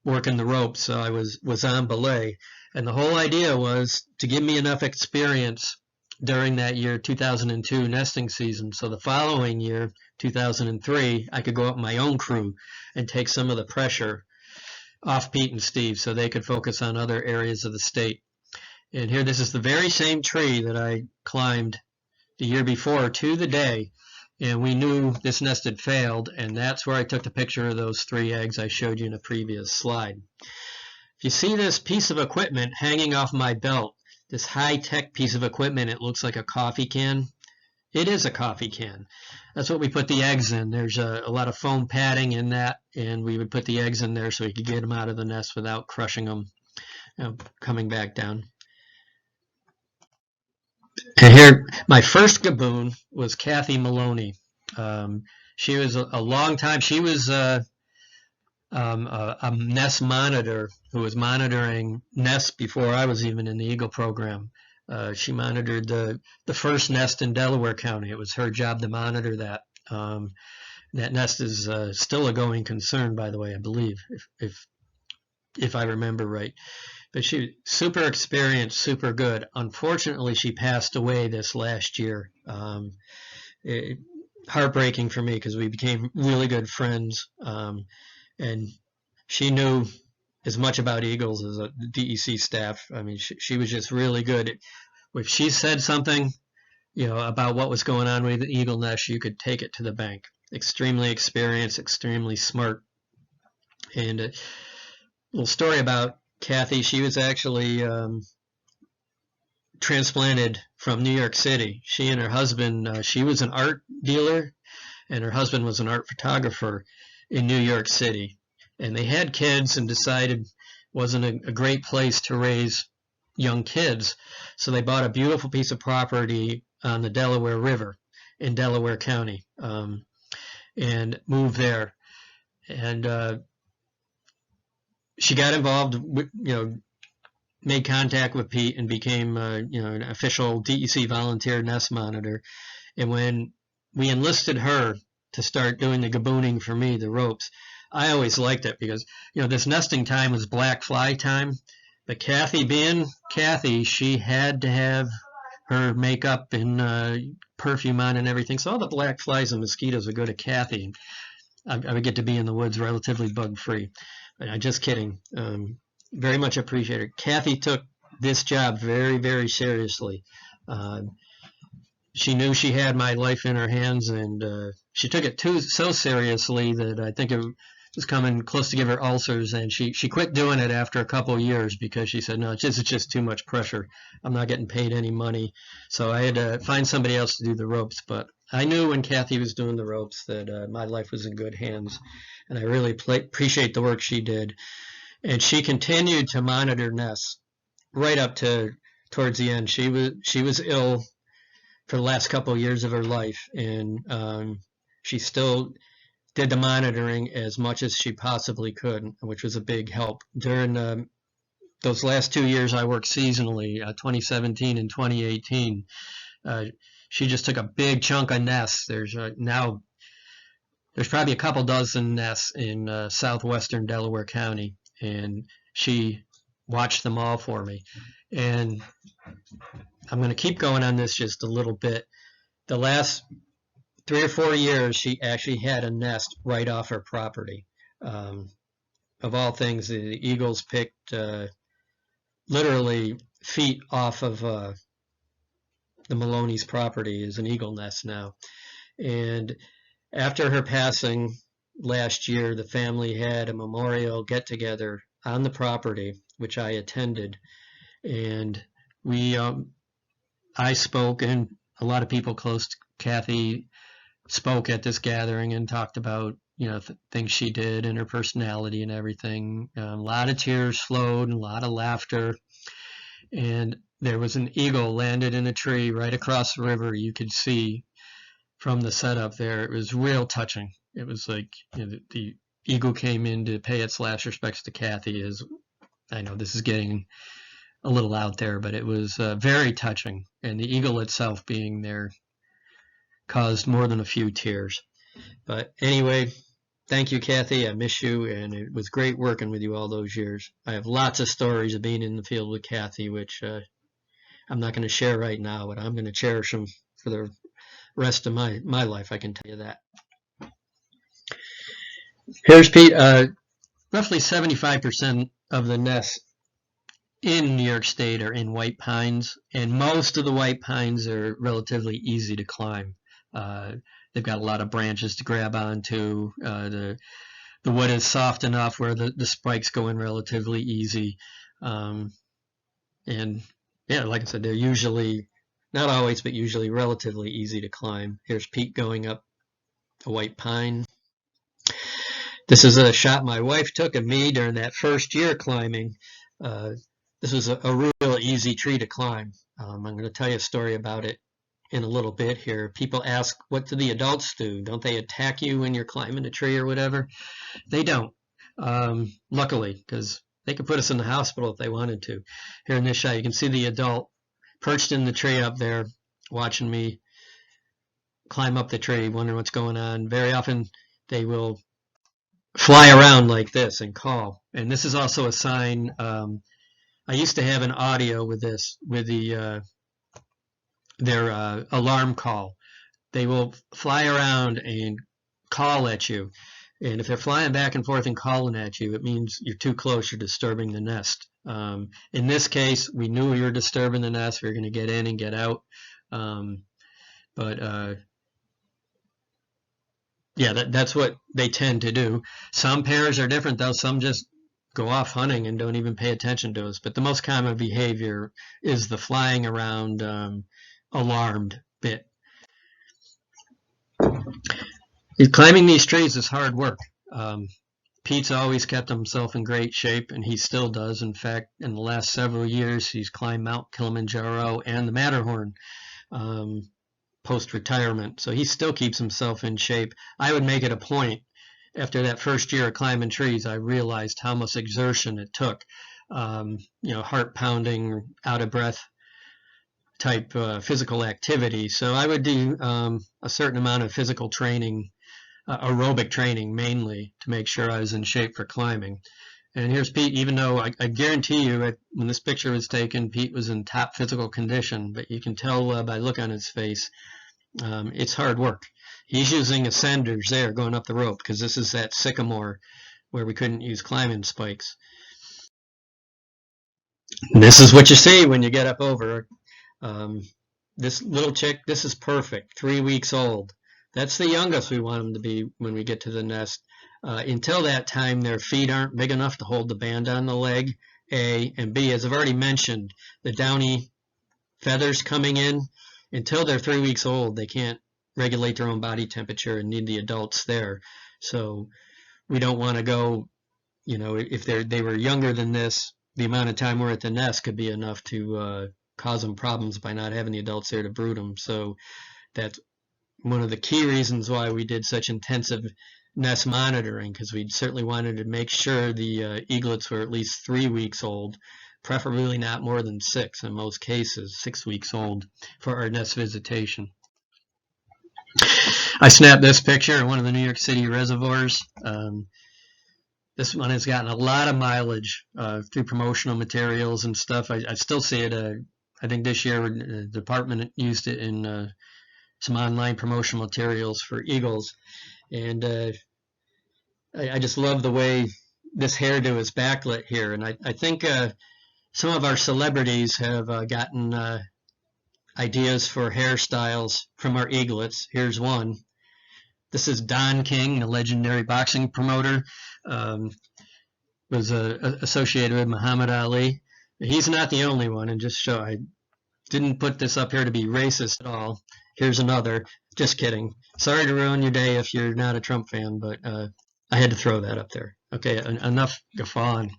working the ropes. So I was on belay. And the whole idea was to give me enough experience during that year, 2002 nesting season. So the following year, 2003, I could go up my own crew and take some of the pressure off Pete and Steve so they could focus on other areas of the state. And here, this is the very same tree that I climbed the year before to the day, and we knew this nest had failed, and that's where I took the picture of those 3 eggs I showed you in a previous slide. If you see this piece of equipment hanging off my belt, this high-tech piece of equipment, it looks like a coffee can. It is a coffee can. That's what we put the eggs in. There's a lot of foam padding in that, and we would put the eggs in there so we could get them out of the nest without crushing them, coming back down. And here, my first gaboon was Kathy Maloney. She was a long time. She was a nest monitor who was monitoring nests before I was even in the Eagle program. She monitored the first nest in Delaware County. It was her job to monitor that. That nest is still a going concern, by the way, I believe, if I remember right. But she was super experienced, super good. Unfortunately, she passed away this last year. Heartbreaking for me because we became really good friends. And she knew as much about eagles as the DEC staff. I mean, she was just really good. If she said something, about what was going on with the eagle nest, you could take it to the bank. Extremely experienced, extremely smart. And a little story about Kathy. She was actually transplanted from New York City. She and her husband, she was an art dealer, and her husband was an art photographer in New York City. And they had kids and decided it wasn't a great place to raise young kids. So they bought a beautiful piece of property on the Delaware River in Delaware County and moved there. And she got involved, made contact with Pete and became, an official DEC volunteer nest monitor. And when we enlisted her to start doing the gabooning for me, the ropes, I always liked it because, this nesting time was black fly time. But Kathy, being Kathy, she had to have her makeup and perfume on and everything. So all the black flies and mosquitoes would go to Kathy. I would get to be in the woods relatively bug-free. Just kidding. Very much appreciated. Kathy took this job very, very seriously. She knew she had my life in her hands, and she took it so seriously that I think it was coming close to give her ulcers, and she quit doing it after a couple of years because she said, no, it's just too much pressure. I'm not getting paid any money. So I had to find somebody else to do the ropes. But I knew when Kathy was doing the ropes that my life was in good hands, and I really appreciate the work she did. And she continued to monitor Ness right up to towards the end. She was ill for the last couple of years of her life, and she still did the monitoring as much as she possibly could, which was a big help. During those last 2 years I worked seasonally, 2017 and 2018, she just took a big chunk of nests. There's probably a couple dozen nests in southwestern Delaware County, and she watched them all for me. And I'm going to keep going on this just a little bit. The last 3 or 4 years, she actually had a nest right off her property. Of all things, the eagles picked literally feet off of the Maloney's property is an eagle nest now. And after her passing last year, the family had a memorial get-together on the property, which I attended. And I spoke, and a lot of people close to Kathy spoke at this gathering and talked about, things she did and her personality and everything. A lot of tears flowed and a lot of laughter. And there was an eagle landed in a tree right across the river. You could see from the setup there. It was real touching. It was like the eagle came in to pay its last respects to Kathy. I know this is getting a little out there, but it was very touching. And the eagle itself being there caused more than a few tears. But anyway, thank you, Kathy. I miss you, and it was great working with you all those years. I have lots of stories of being in the field with Kathy, which I'm not going to share right now, but I'm going to cherish them for the rest of my life, I can tell you that. Here's Pete. Roughly 75% of the nests in New York State are in white pines, and most of the white pines are relatively easy to climb. They've got a lot of branches to grab onto. The wood is soft enough where the spikes go in relatively easy. And yeah, like I said, they're usually, not always, but usually relatively easy to climb. Here's Pete going up a white pine. This is a shot my wife took of me during that first year climbing. This was a real easy tree to climb. I'm going to tell you a story about it in a little bit here. People ask, what do the adults do? Don't they attack you when you're climbing a tree or whatever? They don't, luckily, because they could put us in the hospital if they wanted to. Here in this shot, you can see the adult perched in the tree up there, watching me climb up the tree, wondering what's going on. Very often, they will fly around like this and call. And this is also a sign. I used to have an audio with this, with their alarm call. They will fly around and call at you. And if they're flying back and forth and calling at you, it means you're too close, you're disturbing the nest. In this case, we knew we were disturbing the nest. We were going to get in and get out. Yeah, that's what they tend to do. Some pairs are different, though. Some just go off hunting and don't even pay attention to us. But the most common behavior is the flying around alarmed bit. Climbing these trees is hard work. Pete's always kept himself in great shape, and he still does. In fact, in the last several years, he's climbed Mount Kilimanjaro and the Matterhorn post-retirement. So he still keeps himself in shape. I would make it a point. After that first year of climbing trees, I realized how much exertion it took. Heart pounding, out of breath type physical activity. So I would do a certain amount of physical training, aerobic training mainly, to make sure I was in shape for climbing. And here's Pete, even though I guarantee you when this picture was taken, Pete was in top physical condition, but you can tell by the look on his face, it's hard work. He's using ascenders there going up the rope because this is that sycamore where we couldn't use climbing spikes. And this is what you see when you get up over. this little chick, this is perfect, 3 weeks old. That's the youngest we want them to be when we get to the nest. Until that time, their feet aren't big enough to hold the band on the leg, A, and B, as I've already mentioned, the downy feathers coming in, until they're 3 weeks old, they can't regulate their own body temperature and need the adults there. So we don't want to go, you know, if they were younger than this, the amount of time we're at the nest could be enough to cause them problems by not having the adults there to brood them. So that's one of the key reasons why we did such intensive nest monitoring, because we certainly wanted to make sure the eaglets were at least 3 weeks old, preferably not more than 6 in most cases, 6 weeks old for our nest visitation. I snapped this picture in one of the New York City reservoirs. This one has gotten a lot of mileage through promotional materials and stuff. I still see it. I think this year the department used it in some online promotional materials for eagles. And I just love the way this hairdo is backlit here. And I think some of our celebrities have gotten ideas for hairstyles from our eaglets. Here's one. This is Don King, the legendary boxing promoter. Was associated with Muhammad Ali. He's not the only one, and just show, I didn't put this up here to be racist at all. Here's another. Just kidding. Sorry to ruin your day if you're not a Trump fan, but I had to throw that up there. Okay, enough guffawing.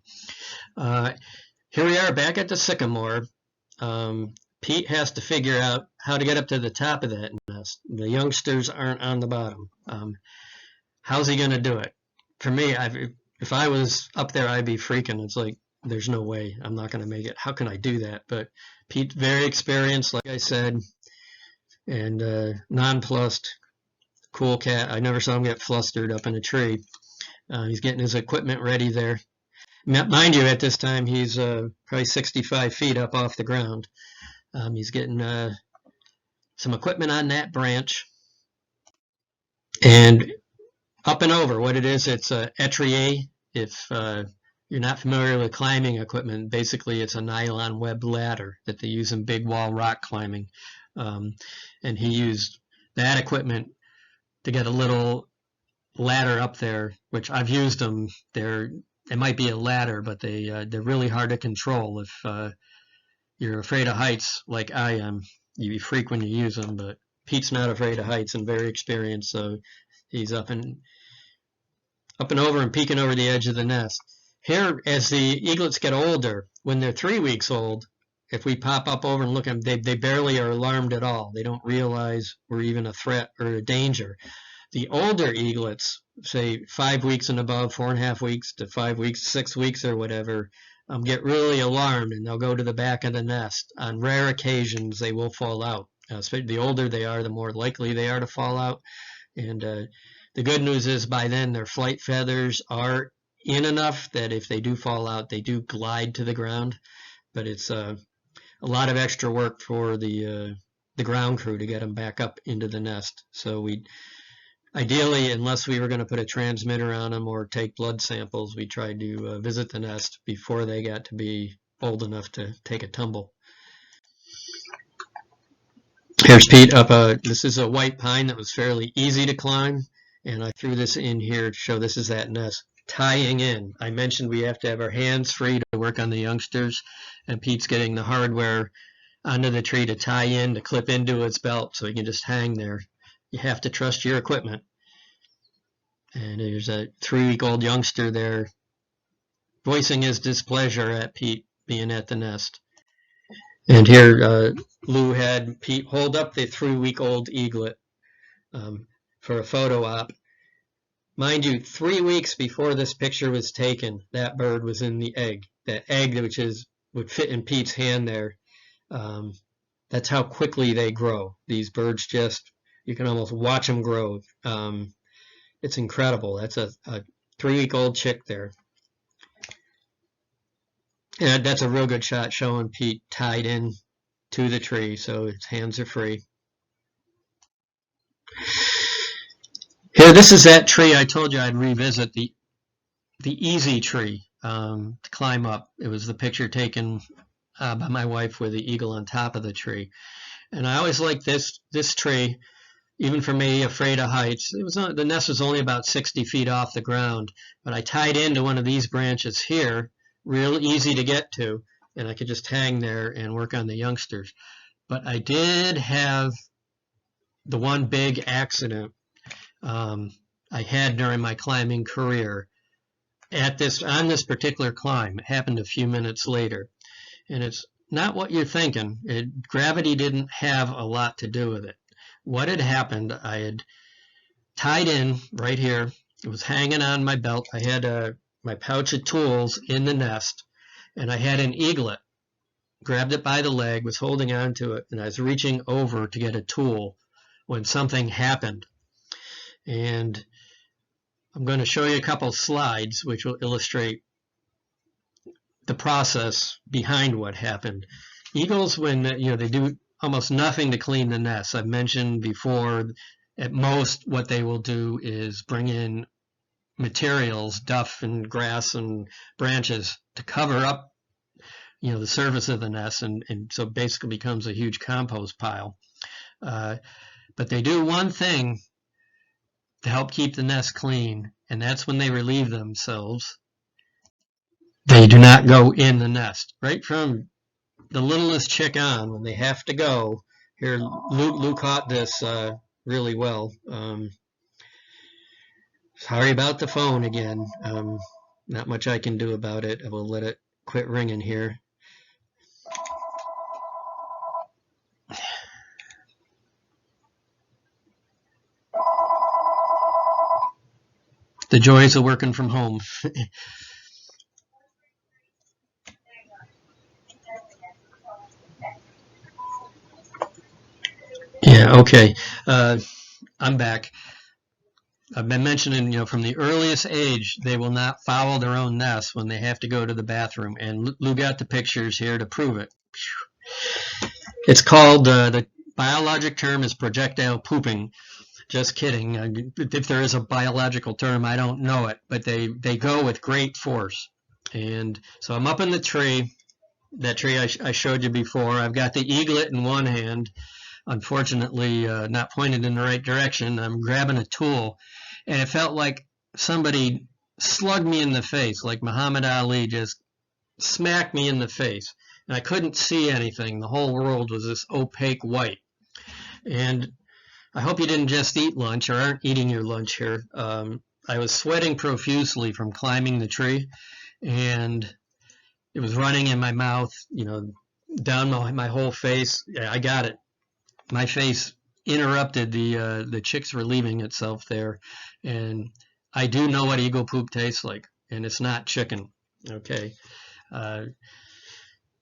Here we are back at the sycamore. Pete has to figure out how to get up to the top of that nest. The youngsters aren't on the bottom. How's he going to do it? For me, if I was up there, I'd be freaking. It's like, there's no way I'm not going to make it. How can I do that? But Pete's very experienced, like I said, and nonplussed, cool cat. I never saw him get flustered up in a tree. He's getting his equipment ready there. Mind you, at this time, he's probably 65 feet up off the ground. He's getting some equipment on that branch. And up and over, what it is, it's a étrier. If you're not familiar with climbing equipment, basically it's a nylon web ladder that they use in big wall rock climbing. And he used that equipment to get a little ladder up there, which I've used them. It might be a ladder, but they're really hard to control. If you're afraid of heights like I am, you freak when you use them, but Pete's not afraid of heights and very experienced, so he's up and over and peeking over the edge of the nest. Here, as the eaglets get older, when they're 3 weeks old, if we pop up over and look at them, they barely are alarmed at all. They don't realize we're even a threat or a danger. The older eaglets, say 5 weeks and above, 4.5 weeks to 5 weeks, 6 weeks or whatever, get really alarmed and they'll go to the back of the nest. On rare occasions, they will fall out. The older they are, the more likely they are to fall out. And the good news is by then their flight feathers are in enough that if they do fall out, they do glide to the ground. But it's a lot of extra work for the ground crew to get them back up into the nest. So we ideally, unless we were going to put a transmitter on them or take blood samples, we tried to visit the nest before they got to be old enough to take a tumble. Here's Pete up. This is a white pine that was fairly easy to climb, and I threw this in here to show this is that nest. Tying in. I mentioned we have to have our hands free to work on the youngsters, and Pete's getting the hardware onto the tree to tie in, to clip into its belt so he can just hang there. You have to trust your equipment. And there's a 3-week-old youngster there voicing his displeasure at Pete being at the nest. And here Lou had Pete hold up the 3-week-old eaglet for a photo op. Mind you, 3 weeks before this picture was taken, that bird was in the egg. That egg, which would fit in Pete's hand there, that's how quickly they grow. These birds just, you can almost watch them grow. It's incredible. That's a 3-week-old chick there. And that's a real good shot showing Pete tied in to the tree, so his hands are free. Here, this is that tree I told you I'd revisit, the easy tree to climb up. It was the picture taken by my wife with the eagle on top of the tree. And I always liked this tree, even for me, afraid of heights. The nest was only about 60 feet off the ground, but I tied into one of these branches here, real easy to get to, and I could just hang there and work on the youngsters. But I did have the one big accident I had during my climbing career on this particular climb. It happened a few minutes later, and it's not what you're thinking. Gravity didn't have a lot to do with it. What had happened, I had tied in right here. It was hanging on my belt. I had my pouch of tools in the nest, and I had an eaglet. Grabbed it by the leg, was holding on to it, and I was reaching over to get a tool when something happened. And I'm going to show you a couple slides which will illustrate the process behind what happened. Eagles, when they do almost nothing to clean the nest. I've mentioned before, at most what they will do is bring in materials, duff and grass and branches to cover up the surface of the nest, and so basically becomes a huge compost pile. But they do one thing to help keep the nest clean, and that's when they relieve themselves. They do not go in the nest. Right from the littlest chick on, when they have to go, here Lou caught this really well. Sorry about the phone again. Not much I can do about it. I will let it quit ringing here. The joys of working from home. Yeah, okay. I'm back. I've been mentioning, from the earliest age, they will not foul their own nests when they have to go to the bathroom. And Lou got the pictures here to prove it. It's called, the biologic term is projectile pooping. Just kidding. If there is a biological term, I don't know it. But they go with great force. And so I'm up in the tree, that tree I showed you before. I've got the eaglet in one hand. Unfortunately, not pointed in the right direction. I'm grabbing a tool, and it felt like somebody slugged me in the face, like Muhammad Ali just smacked me in the face. And I couldn't see anything. The whole world was this opaque white. And I hope you didn't just eat lunch or aren't eating your lunch here. I was sweating profusely from climbing the tree, and it was running in my mouth, down my whole face. Yeah, I got it. My face interrupted the chick's relieving itself there, and I do know what eagle poop tastes like, and it's not chicken. Okay.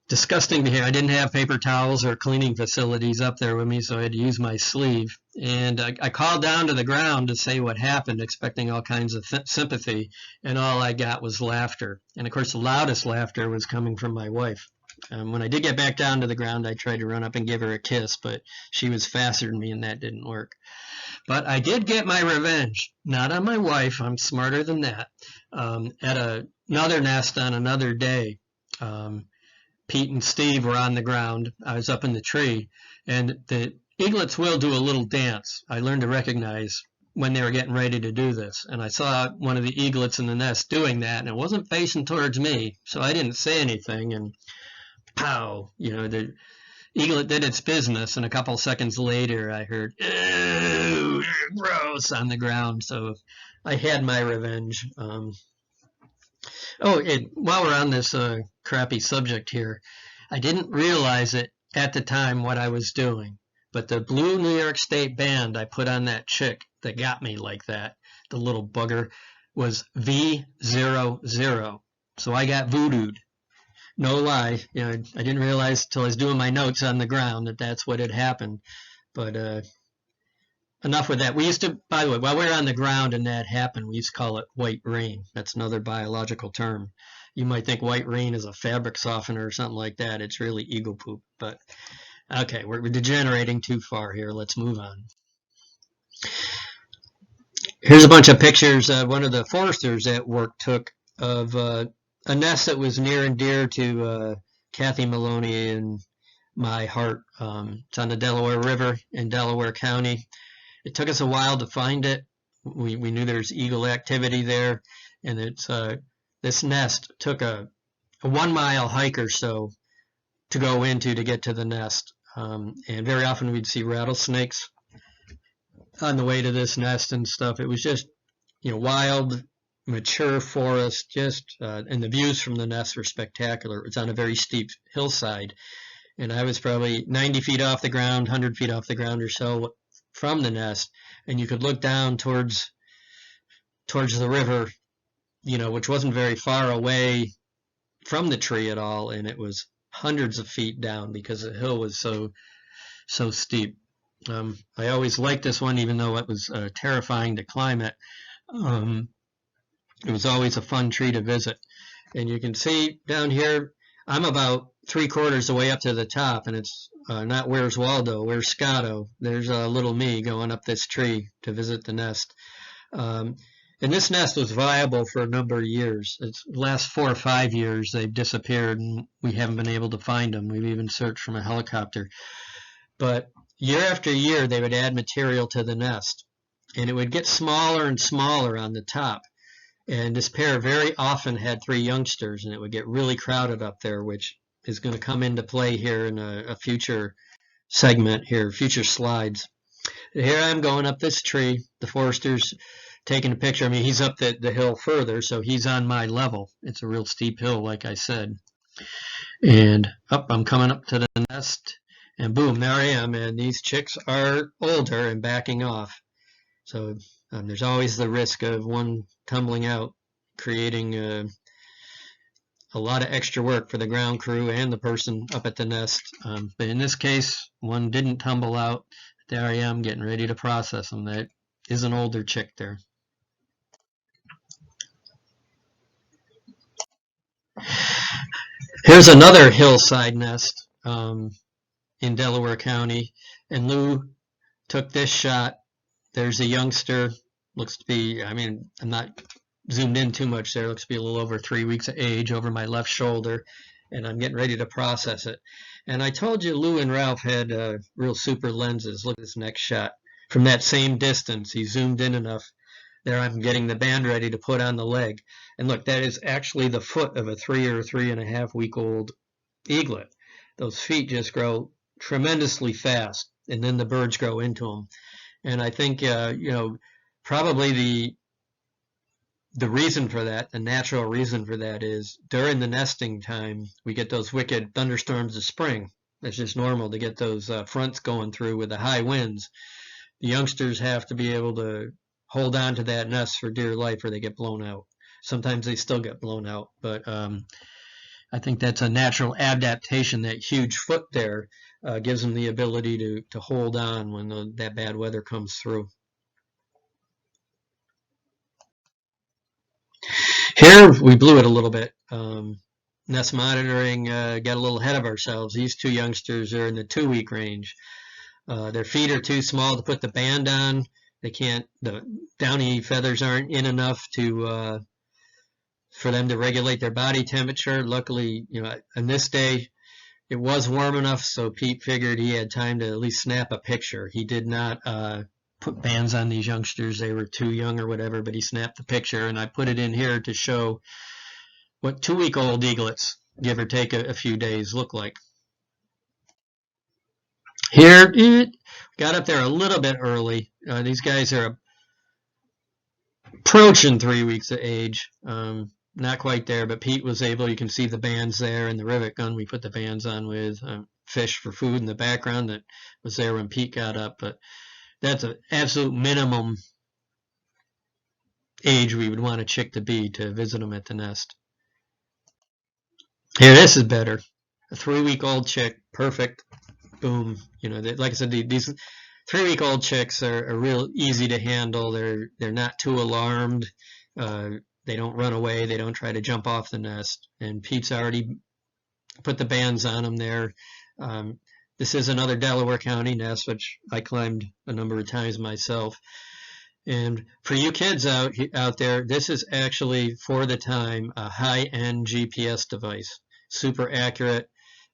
Disgusting behavior. I didn't have paper towels or cleaning facilities up there with me, so I had to use my sleeve. And I called down to the ground to say what happened, expecting all kinds of sympathy, and all I got was laughter. And of course, the loudest laughter was coming from my wife. When I did get back down to the ground, I tried to run up and give her a kiss, but she was faster than me, and that didn't work. But I did get my revenge, not on my wife. I'm smarter than that. At another nest on another day, Pete and Steve were on the ground. I was up in the tree, and the eaglets will do a little dance. I learned to recognize when they were getting ready to do this, and I saw one of the eaglets in the nest doing that, and it wasn't facing towards me, so I didn't say anything, and pow, the eaglet did its business, and a couple seconds later I heard, "Ew, gross," on the ground, so I had my revenge. While we're on this crappy subject here, I didn't realize it at the time what I was doing, but the blue New York State band I put on that chick that got me like that, the little bugger, was V00. So I got voodooed. No lie, I didn't realize till I was doing my notes on the ground that that's what had happened. But enough with that. We used to, by the way, while we were on the ground and that happened, we used to call it white rain. That's another biological term. You might think white rain is a fabric softener or something like that. It's really eagle poop. But okay, we're degenerating too far here. Let's move on. Here's a bunch of pictures one of the foresters at work took of a nest that was near and dear to Kathy Maloney and my heart. It's on the Delaware River in Delaware County. It took us a while to find it. We knew there's eagle activity there, and it's this nest took a 1 mile hike or so to go into to get to the nest. And very often we'd see rattlesnakes on the way to this nest and stuff. It was just, wild, mature forest, and the views from the nest were spectacular. It was on a very steep hillside, and I was probably 90 feet off the ground, 100 feet off the ground or so from the nest, and you could look down towards the river, which wasn't very far away from the tree at all, and it was hundreds of feet down because the hill was so steep. I always liked this one, even though it was terrifying to climb it. It was always a fun tree to visit. And you can see down here, I'm about 3/4 the way up to the top, and it's not Where's Waldo, where's Scotto. There's little me going up this tree to visit the nest. And this nest was viable for a number of years. It's the last 4 or 5 years they've disappeared, and we haven't been able to find them. We've even searched from a helicopter. But year after year, they would add material to the nest, and it would get smaller and smaller on the top. And this pair very often had 3 youngsters, and it would get really crowded up there, which is going to come into play here in a future segment here, future slides. Here I'm going up this tree. The forester's taking a picture. I mean, he's up the hill further, so he's on my level. It's a real steep hill, like I said. And I'm coming up to the nest, and boom, there I am. And these chicks are older and backing off. So there's always the risk of one tumbling out, creating a lot of extra work for the ground crew and the person up at the nest. But in this case, one didn't tumble out. There I am getting ready to process them. That is an older chick there. Here's another hillside nest in Delaware County, and Lou took this shot. There's a youngster, looks to be, I'm not zoomed in too much there, looks to be a little over 3 weeks of age, over my left shoulder, and I'm getting ready to process it. And I told you Lou and Ralph had real super lenses. Look at this next shot. From that same distance, he zoomed in enough. There I'm getting the band ready to put on the leg. And look, that is actually the foot of a 3 or 3.5 week old eaglet. Those feet just grow tremendously fast, and then the birds grow into them. And I think, probably the reason for that, the natural reason for that, is during the nesting time, we get those wicked thunderstorms of spring. It's just normal to get those fronts going through with the high winds. The youngsters have to be able to hold on to that nest for dear life or they get blown out. Sometimes they still get blown out, but I think that's a natural adaptation. That huge foot there gives them the ability to hold on when that bad weather comes through. Here we blew it a little bit. Nest monitoring got a little ahead of ourselves. These 2 youngsters are in the 2-week range. Their feet are too small to put the band on. They can't. The downy feathers aren't in enough for them to regulate their body temperature. Luckily, on this day, it was warm enough, so Pete figured he had time to at least snap a picture. He did not put bands on these youngsters. They were too young or whatever, but he snapped the picture, and I put it in here to show what 2-week-old eaglets, give or take a few days, look like. Here, it got up there a little bit early. These guys are approaching 3 weeks of age. Not quite there, but Pete was able, you can see the bands there and the rivet gun we put the bands on with, fish for food in the background that was there when Pete got up. But that's an absolute minimum age we would want a chick to be to visit them at the nest. Here, this is better. A 3-week-old chick, perfect. Boom. Like I said, these 3-week-old chicks are real easy to handle. They're not too alarmed. They don't run away. They don't try to jump off the nest. And Pete's already put the bands on them there. This is another Delaware County nest, which I climbed a number of times myself. And for you kids out there, this is actually, for the time, a high-end GPS device. Super accurate.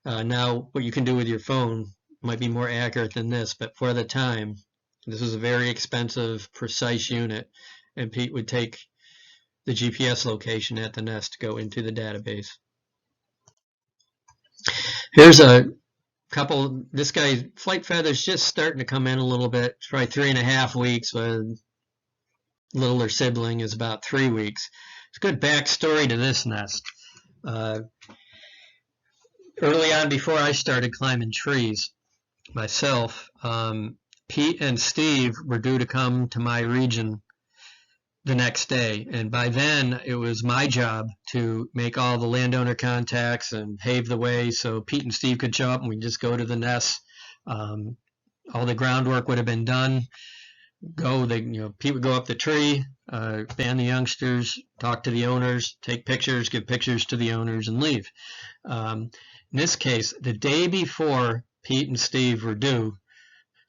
Now, what you can do with your phone might be more accurate than this, but for the time, this was a very expensive, precise unit, and Pete would take the GPS location at the nest to go into the database. Here's a couple, this guy's flight feathers just starting to come in a little bit. It's probably 3.5 weeks, but littler sibling is about 3 weeks. It's a good backstory to this nest. Early on, before I started climbing trees myself, Pete and Steve were due to come to my region the next day, and by then it was my job to make all the landowner contacts and pave the way so Pete and Steve could show up and we'd just go to the nest. All the groundwork would have been done. Pete would go up the tree, band the youngsters, talk to the owners, take pictures, give pictures to the owners, and leave. In this case, the day before Pete and Steve were due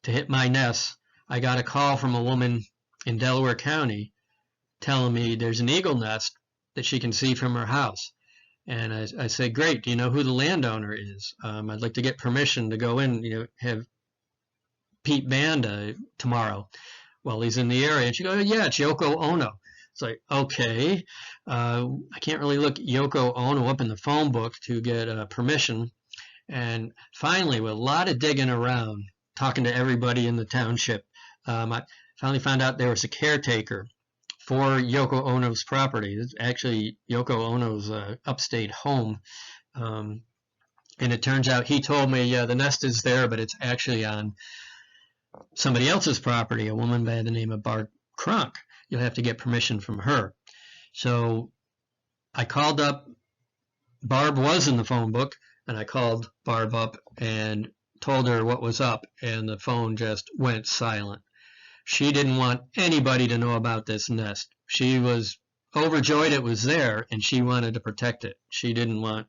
to hit my nest, I got a call from a woman in Delaware County telling me there's an eagle nest that she can see from her house. And I said, great, do you know who the landowner is? I'd like to get permission to go in, have Pete band tomorrow while he's in the area. And she goes, yeah, it's Yoko Ono. It's like, okay, I can't really look Yoko Ono up in the phone book to get permission. And finally, with a lot of digging around, talking to everybody in the township, I finally found out there was a caretaker for Yoko Ono's property. It's actually Yoko Ono's upstate home. And it turns out he told me, yeah, the nest is there, but it's actually on somebody else's property, a woman by the name of Barb Kronk. You'll have to get permission from her. So I called up. Barb was in the phone book, and I called Barb up and told her what was up, and the phone just went silent. She didn't want anybody to know about this nest. She was overjoyed it was there, and she wanted to protect it. She didn't want,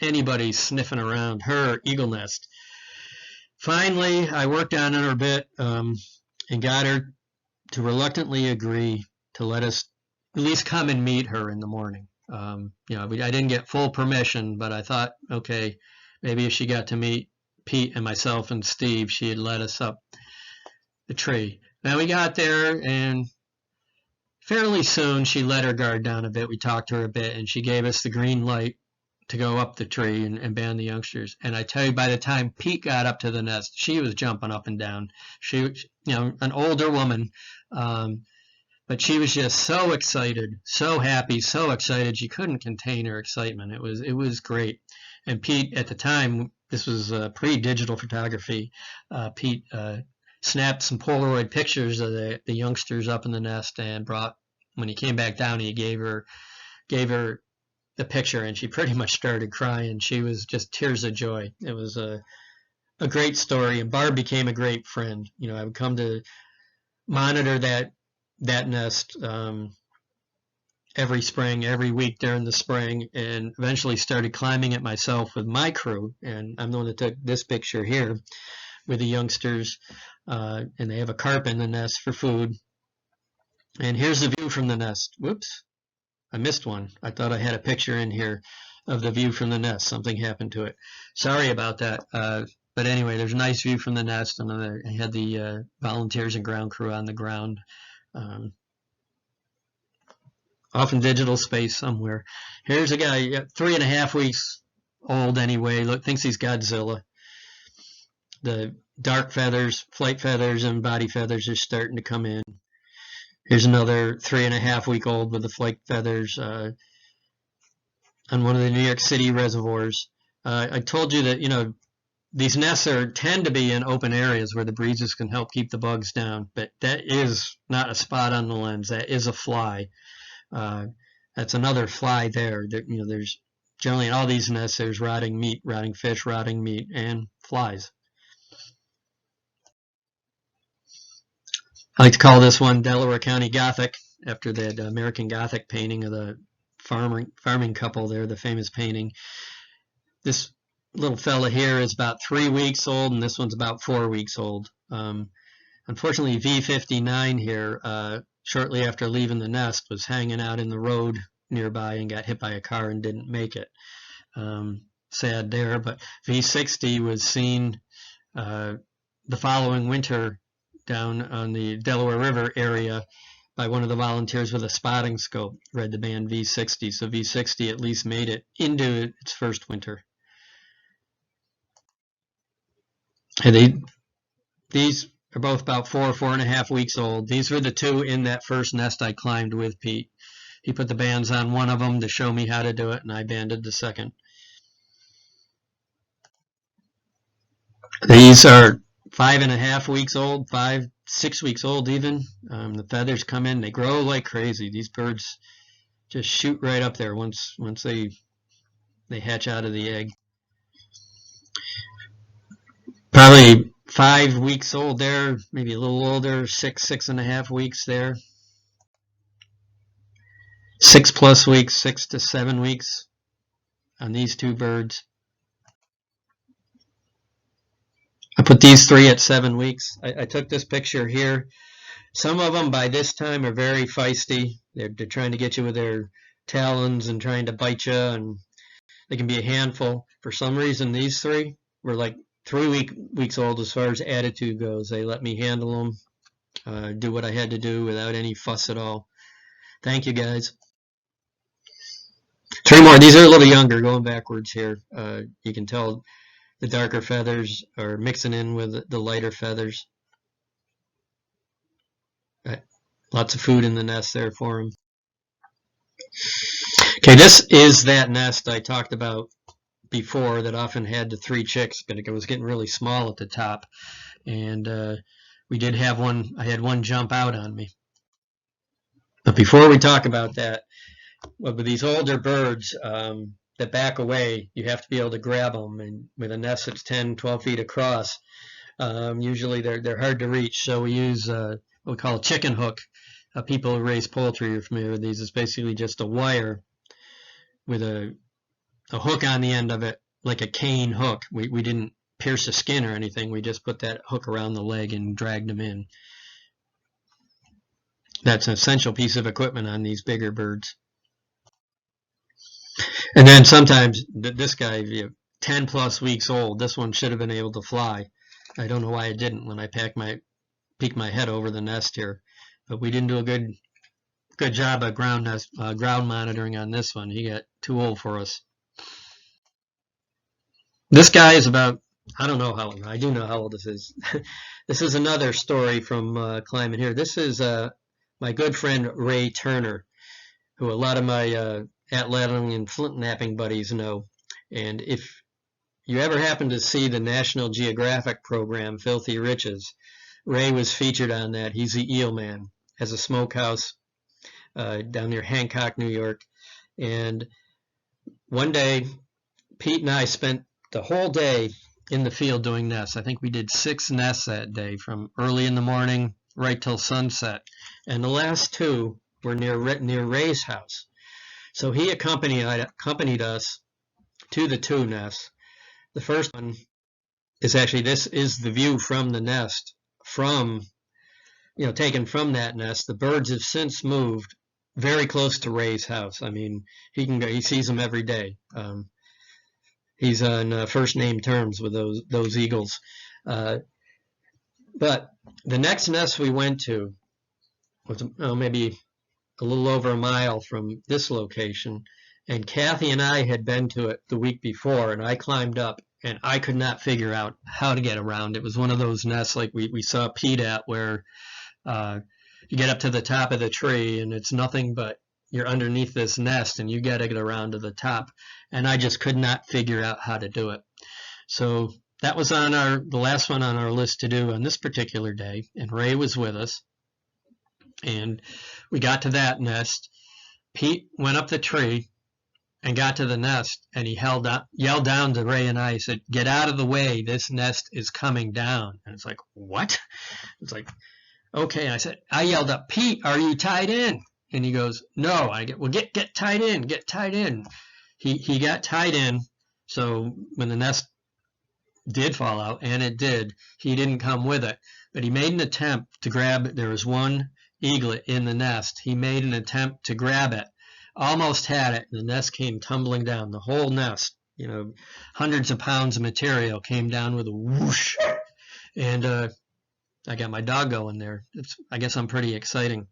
anybody sniffing around her eagle nest. Finally, I worked on her a bit and got her to reluctantly agree to let us at least come and meet her in the morning. I didn't get full permission, but I thought, okay, maybe if she got to meet Pete and myself and Steve, she'd let us up the tree. Now we got there, and fairly soon she let her guard down a bit. We talked to her a bit, and she gave us the green light to go up the tree and band the youngsters. And I tell you, by the time Pete got up to the nest, she was jumping up and down. She, an older woman, but she was just so excited, so happy, so excited. She couldn't contain her excitement. It was great. And Pete, at the time, this was pre-digital photography. Pete snapped some Polaroid pictures of the youngsters up in the nest, and when he came back down, he gave her the picture, and she pretty much started crying. She was just tears of joy. It was a great story, and Barb became a great friend. I would come to monitor that nest every spring, every week during the spring, and eventually started climbing it myself with my crew. And I'm the one that took this picture here with the youngsters, and they have a carp in the nest for food. And here's the view from the nest. Whoops, I missed one. I thought I had a picture in here of the view from the nest. Something happened to it. Sorry about that. But anyway, there's a nice view from the nest, and I had the volunteers and ground crew on the ground. Off in digital space somewhere. Here's a guy, 3.5 weeks old anyway. Look, thinks he's Godzilla. The dark feathers, flight feathers, and body feathers are starting to come in. Here's another 3.5-week-old with the flight feathers on one of the New York City reservoirs. I told you that, these nests tend to be in open areas where the breezes can help keep the bugs down, but that is not a spot on the lens. That is a fly. That's another fly there. There's generally in all these nests, there's rotting meat, rotting fish, rotting meat, and flies. I like to call this one Delaware County Gothic, after that American Gothic painting of the farming couple there, the famous painting. This little fella here is about 3 weeks old, and this one's about 4 weeks old. Unfortunately, V59 here, shortly after leaving the nest, was hanging out in the road nearby and got hit by a car and didn't make it. sad there. But V60 was seen the following winter down on the Delaware River area by one of the volunteers with a spotting scope, read the band V60. So V60 at least made it into its first winter. And these are both about 4.5 weeks old. These were the two in that first nest I climbed with Pete. He put the bands on one of them to show me how to do it, and I banded the second. These are 5.5 weeks old, 6 weeks old even. The feathers come in, they grow like crazy. These birds just shoot right up there once they hatch out of the egg. Probably 5 weeks old there, maybe a little older, 6.5 weeks there. 6+ weeks, 6 to 7 weeks on these two birds. I put these 3 at 7 weeks. I took this picture here. Some of them by this time are very feisty. They're trying to get you with their talons and trying to bite you, and they can be a handful. For some reason, these 3 were like 3 weeks old as far as attitude goes. They let me handle them, do what I had to do without any fuss at all. Thank you, guys. 3 more. These are a little younger, going backwards here. You can tell the darker feathers are mixing in with the lighter feathers. Lots of food in the nest there for them. Okay, this is that nest I talked about before that often had the 3 chicks, but it was getting really small at the top. And we did have one, I had one jump out on me. But before we talk about that, well, with these older birds that back away, you have to be able to grab them. And with a nest that's 10, 12 feet across, usually they're hard to reach. So we use what we call a chicken hook. People who raise poultry are familiar with these. It's basically just a wire with a hook on the end of it, like a cane hook. We didn't pierce the skin or anything. We just put that hook around the leg and dragged them in. That's an essential piece of equipment on these bigger birds. And then sometimes this guy, 10+ weeks old, this one should have been able to fly. I don't know why it didn't when I peeked my head over the nest here. But we didn't do a good job of ground monitoring on this one. He got too old for us. This guy is about, I don't know how old, I do know how old this is. This is another story from climbing here. This is my good friend Ray Turner, who a lot of my atlatling and flint napping buddies know. And if you ever happen to see the National Geographic program, Filthy Riches, Ray was featured on that. He's the eel man, has a smokehouse down near Hancock, New York. And one day, Pete and I spent the whole day in the field doing nests. I think we did 6 nests that day, from early in the morning right till sunset. And the last 2 were near Ray's house. So he accompanied us to the 2 nests. The first one is actually, this is the view from the nest, taken from that nest. The birds have since moved very close to Ray's house. I mean, he sees them every day. He's on first name terms with those eagles. But the next nest we went to was maybe a little over a mile from this location, and Kathy and I had been to it the week before, and I climbed up, and I could not figure out how to get around. It was one of those nests like we saw Pete at, where you get up to the top of the tree, and it's nothing but you're underneath this nest, and you got to get around to the top, and I just could not figure out how to do it. So that was on the last one on our list to do on this particular day, and Ray was with us. And we got to that nest. Pete went up the tree and got to the nest, and he yelled down to Ray and I. He said, "Get out of the way, this nest is coming down." And it's like, what? It's like, okay. And I yelled up, "Pete, are you tied in?" And he goes, "No." Well, get tied in, get tied in. He got tied in, so when the nest did fall out, and it did, he didn't come with it, but he made an attempt to grab it. There was one eaglet in the nest. He made an attempt to grab it, almost had it, and the nest came tumbling down. The whole nest, hundreds of pounds of material came down with a whoosh, and I got my dog going there. I guess I'm pretty exciting.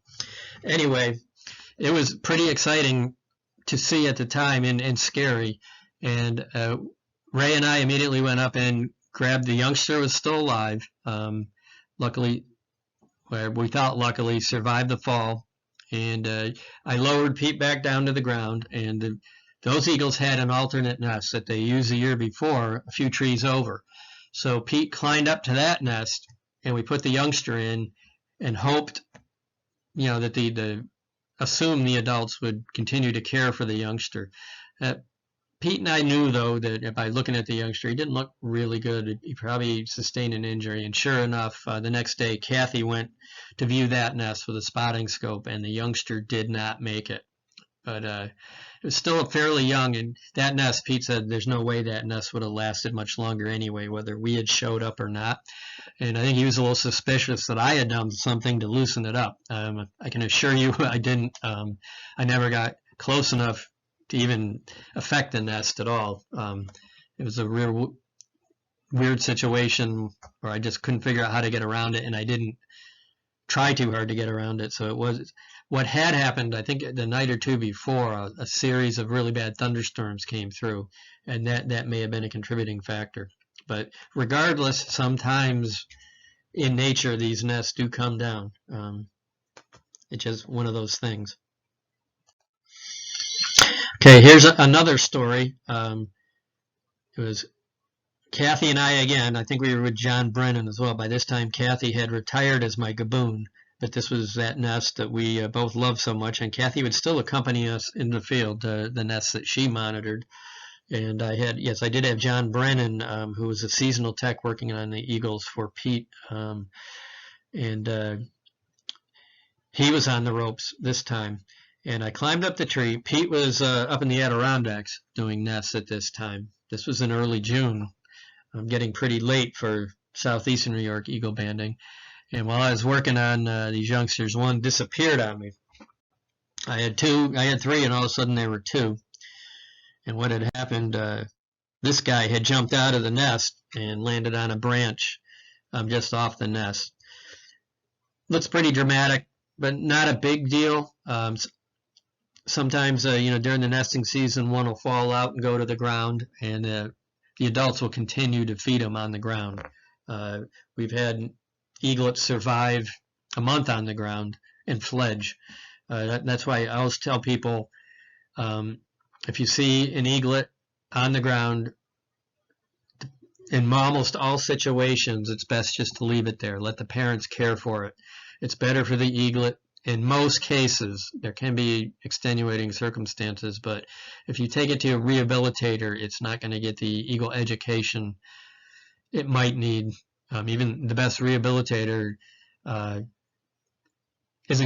Anyway, it was pretty exciting to see at the time and scary. And Ray and I immediately went up and grabbed the youngster who was still alive. Luckily, we thought luckily, survived the fall. And I lowered Pete back down to the ground. And those eagles had an alternate nest that they used the year before, a few trees over. So Pete climbed up to that nest, and we put the youngster in and hoped, that assumed the adults would continue to care for the youngster. Pete and I knew, though, that by looking at the youngster, he didn't look really good. He probably sustained an injury. And sure enough, the next day, Kathy went to view that nest with a spotting scope, and the youngster did not make it. But it was still fairly young, and that nest, Pete said, there's no way that nest would have lasted much longer anyway, whether we had showed up or not. And I think he was a little suspicious that I had done something to loosen it up. I can assure you I didn't. I never got close enough to even affect the nest at all. It was a real weird situation where I just couldn't figure out how to get around it, and I didn't try too hard to get around it. So it was what had happened, I think the night or two before, a series of really bad thunderstorms came through, and that may have been a contributing factor. But regardless, sometimes in nature these nests do come down. It's just one of those things. Okay, here's another story. It was Kathy and I again. I think we were with John Brennan as well. By this time, Kathy had retired as my gaboon, but this was that nest that we both loved so much, and Kathy would still accompany us in the field, the nests that she monitored. And I did have John Brennan, who was a seasonal tech working on the eagles for Pete, and he was on the ropes this time. And I climbed up the tree. Pete was up in the Adirondacks doing nests at this time. This was in early June. I'm getting pretty late for southeastern New York eagle banding. And while I was working on these youngsters, one disappeared on me. I had three, and all of a sudden there were two. And what had happened, this guy had jumped out of the nest and landed on a branch just off the nest. Looks pretty dramatic, but not a big deal. Sometimes, during the nesting season, one will fall out and go to the ground, and the adults will continue to feed them on the ground. We've had eaglets survive a month on the ground and fledge. That's why I always tell people, if you see an eaglet on the ground, in almost all situations, it's best just to leave it there. Let the parents care for it. It's better for the eaglet. In most cases, there can be extenuating circumstances, but if you take it to a rehabilitator, it's not going to get the eagle education it might need. Even the best rehabilitator isn't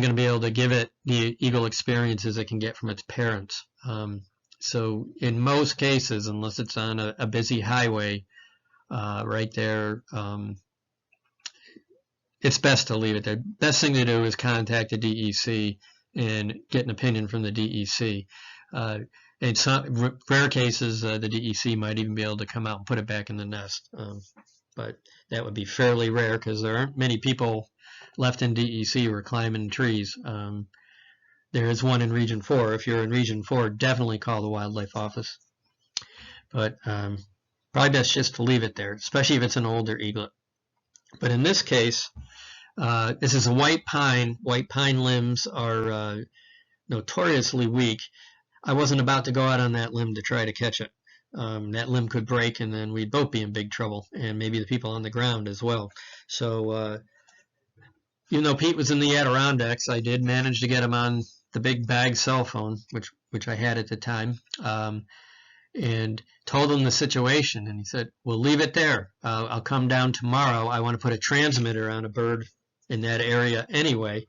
going to be able to give it the eagle experiences it can get from its parents. So in most cases, unless it's on a busy highway right there, it's best to leave it there. Best thing to do is contact the DEC and get an opinion from the DEC. In some rare cases, the DEC might even be able to come out and put it back in the nest. But that would be fairly rare because there aren't many people left in DEC who are climbing trees. There is one in Region 4. If you're in Region 4, definitely call the Wildlife Office. But probably best just to leave it there, especially if it's an older eaglet. But in this case, this is a white pine. White pine limbs are notoriously weak. I wasn't about to go out on that limb to try to catch it. That limb could break, and then we'd both be in big trouble, and maybe the people on the ground as well. So even though Pete was in the Adirondacks, I did manage to get him on the big bag cell phone, which I had at the time, and told him the situation. And he said, "We'll leave it there. I'll come down tomorrow. I want to put a transmitter on a bird in that area anyway."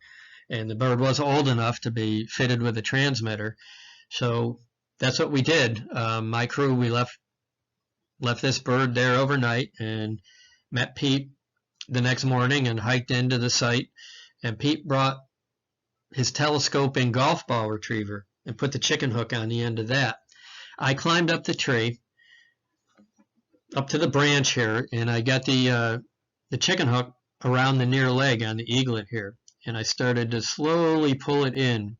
And the bird was old enough to be fitted with a transmitter. So that's what we did. My crew, we left this bird there overnight and met Pete the next morning and hiked into the site. And Pete brought his telescoping golf ball retriever and put the chicken hook on the end of that. I climbed up the tree, up to the branch here, and I got the chicken hook around the near leg on the eaglet here, and I started to slowly pull it in,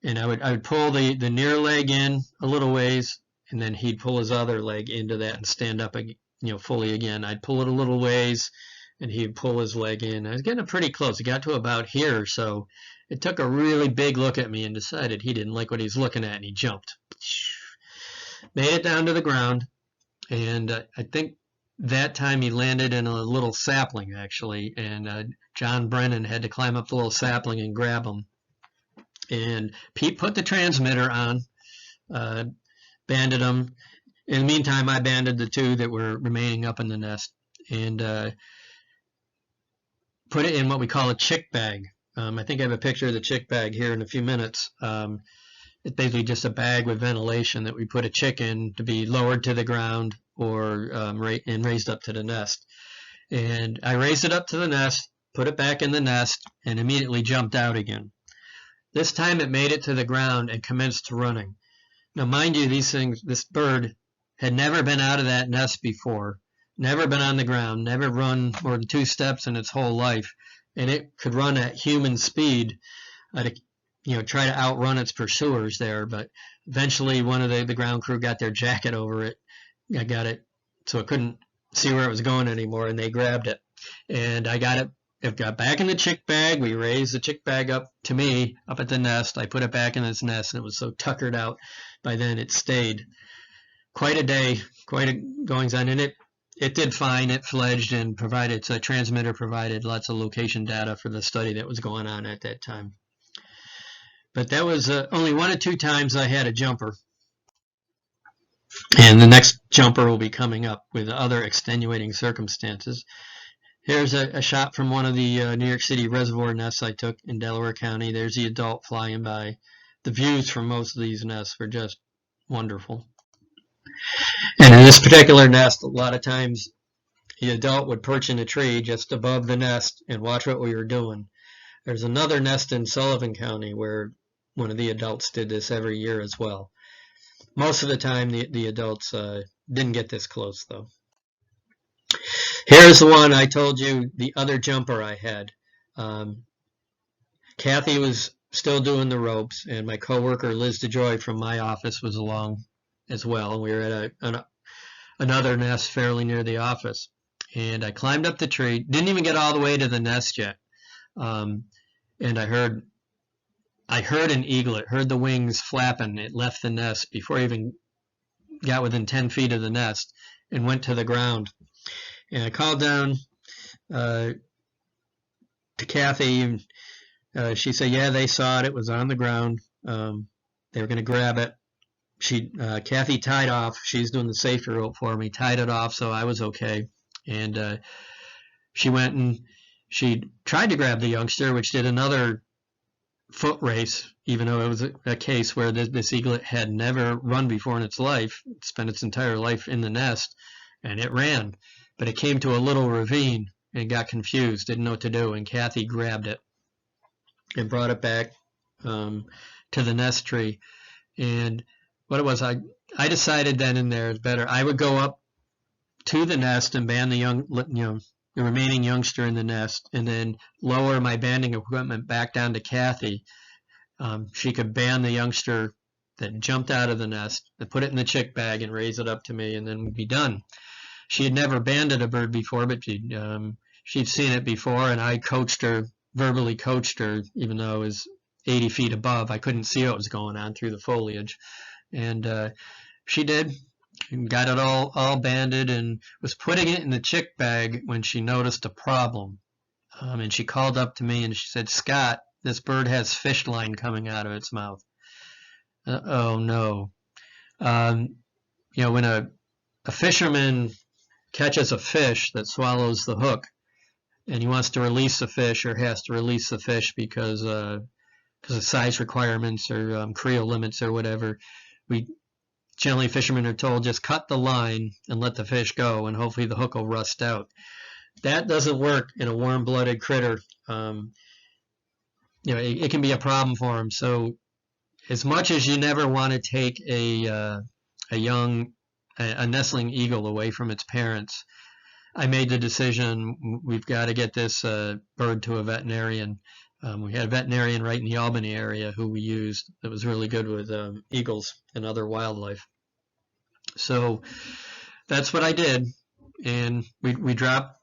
and I would pull the near leg in a little ways, and then he'd pull his other leg into that and stand up, fully again. I'd pull it a little ways, and he'd pull his leg in. I was getting pretty close. It got to about here, so it took a really big look at me and decided he didn't like what he was looking at, and he jumped. Made it down to the ground, and I think that time he landed in a little sapling, actually, and John Brennan had to climb up the little sapling and grab him. And Pete put the transmitter on, banded him. In the meantime, I banded the two that were remaining up in the nest, and put it in what we call a chick bag. I think I have a picture of the chick bag here in a few minutes. It's basically just a bag with ventilation that we put a chick in to be lowered to the ground or and raised up to the nest. And I raised it up to the nest, put it back in the nest, and immediately jumped out again. This time it made it to the ground and commenced running. Now, mind you, this bird had never been out of that nest before, never been on the ground, never run more than 2 steps in its whole life, and it could run at human speed, try to outrun its pursuers there. But eventually, one of the ground crew got their jacket over it. I got it so it couldn't see where it was going anymore, and they grabbed it. And I got it. It got back in the chick bag. We raised the chick bag up to me, up at the nest. I put it back in its nest, and it was so tuckered out. By then, it stayed quite a day, quite a goings on. And it did fine. It fledged and provided, its transmitter provided lots of location data for the study that was going on at that time. But that was only 1 or 2 times I had a jumper. And the next jumper will be coming up with other extenuating circumstances. Here's a shot from one of the New York City reservoir nests I took in Delaware County. There's the adult flying by. The views from most of these nests were just wonderful. And in this particular nest, a lot of times the adult would perch in a tree just above the nest and watch what we were doing. There's another nest in Sullivan County where one of the adults did this every year as well. Most of the time, the adults didn't get this close, though. Here's the one I told you, the other jumper I had. Kathy was still doing the ropes, and my coworker Liz DeJoy from my office was along as well. We were at another nest fairly near the office, and I climbed up the tree. Didn't even get all the way to the nest yet, and I heard an eaglet. Heard the wings flapping. It left the nest before I even got within 10 feet of the nest and went to the ground. And I called down to Kathy, and she said, yeah, they saw it. It was on the ground. They were going to grab it. Kathy tied off. She's doing the safety rope for me. Tied it off, so I was okay. And she went and she tried to grab the youngster, which did another foot race, even though it was a case where this eaglet had never run before in its life. It spent its entire life in the nest, and it ran. But it came to a little ravine and got confused, didn't know what to do, and Kathy grabbed it and brought it back to the nest tree. And what it was, I decided then and there it's better. I would go up to the nest and band the remaining youngster in the nest, and then lower my banding equipment back down to Kathy. She could band the youngster that jumped out of the nest and put it in the chick bag and raise it up to me, and then we'd be done. She had never banded a bird before, but she'd seen it before, and I verbally coached her, even though it was 80 feet above. I couldn't see what was going on through the foliage. And she did, and got it all banded, and was putting it in the chick bag when she noticed a problem. And she called up to me and she said, Scott, this bird has fish line coming out of its mouth. Oh no. When a fisherman catches a fish that swallows the hook, and he wants to release the fish, or has to release the fish because of size requirements or creel limits or whatever, generally fishermen are told just cut the line and let the fish go, and hopefully the hook will rust out. That doesn't work in a warm-blooded critter. It can be a problem for them. So as much as you never want to take a young a nestling eagle away from its parents, I made the decision, we've got to get this bird to a veterinarian. We had a veterinarian right in the Albany area who we used that was really good with eagles and other wildlife. So that's what I did, and we dropped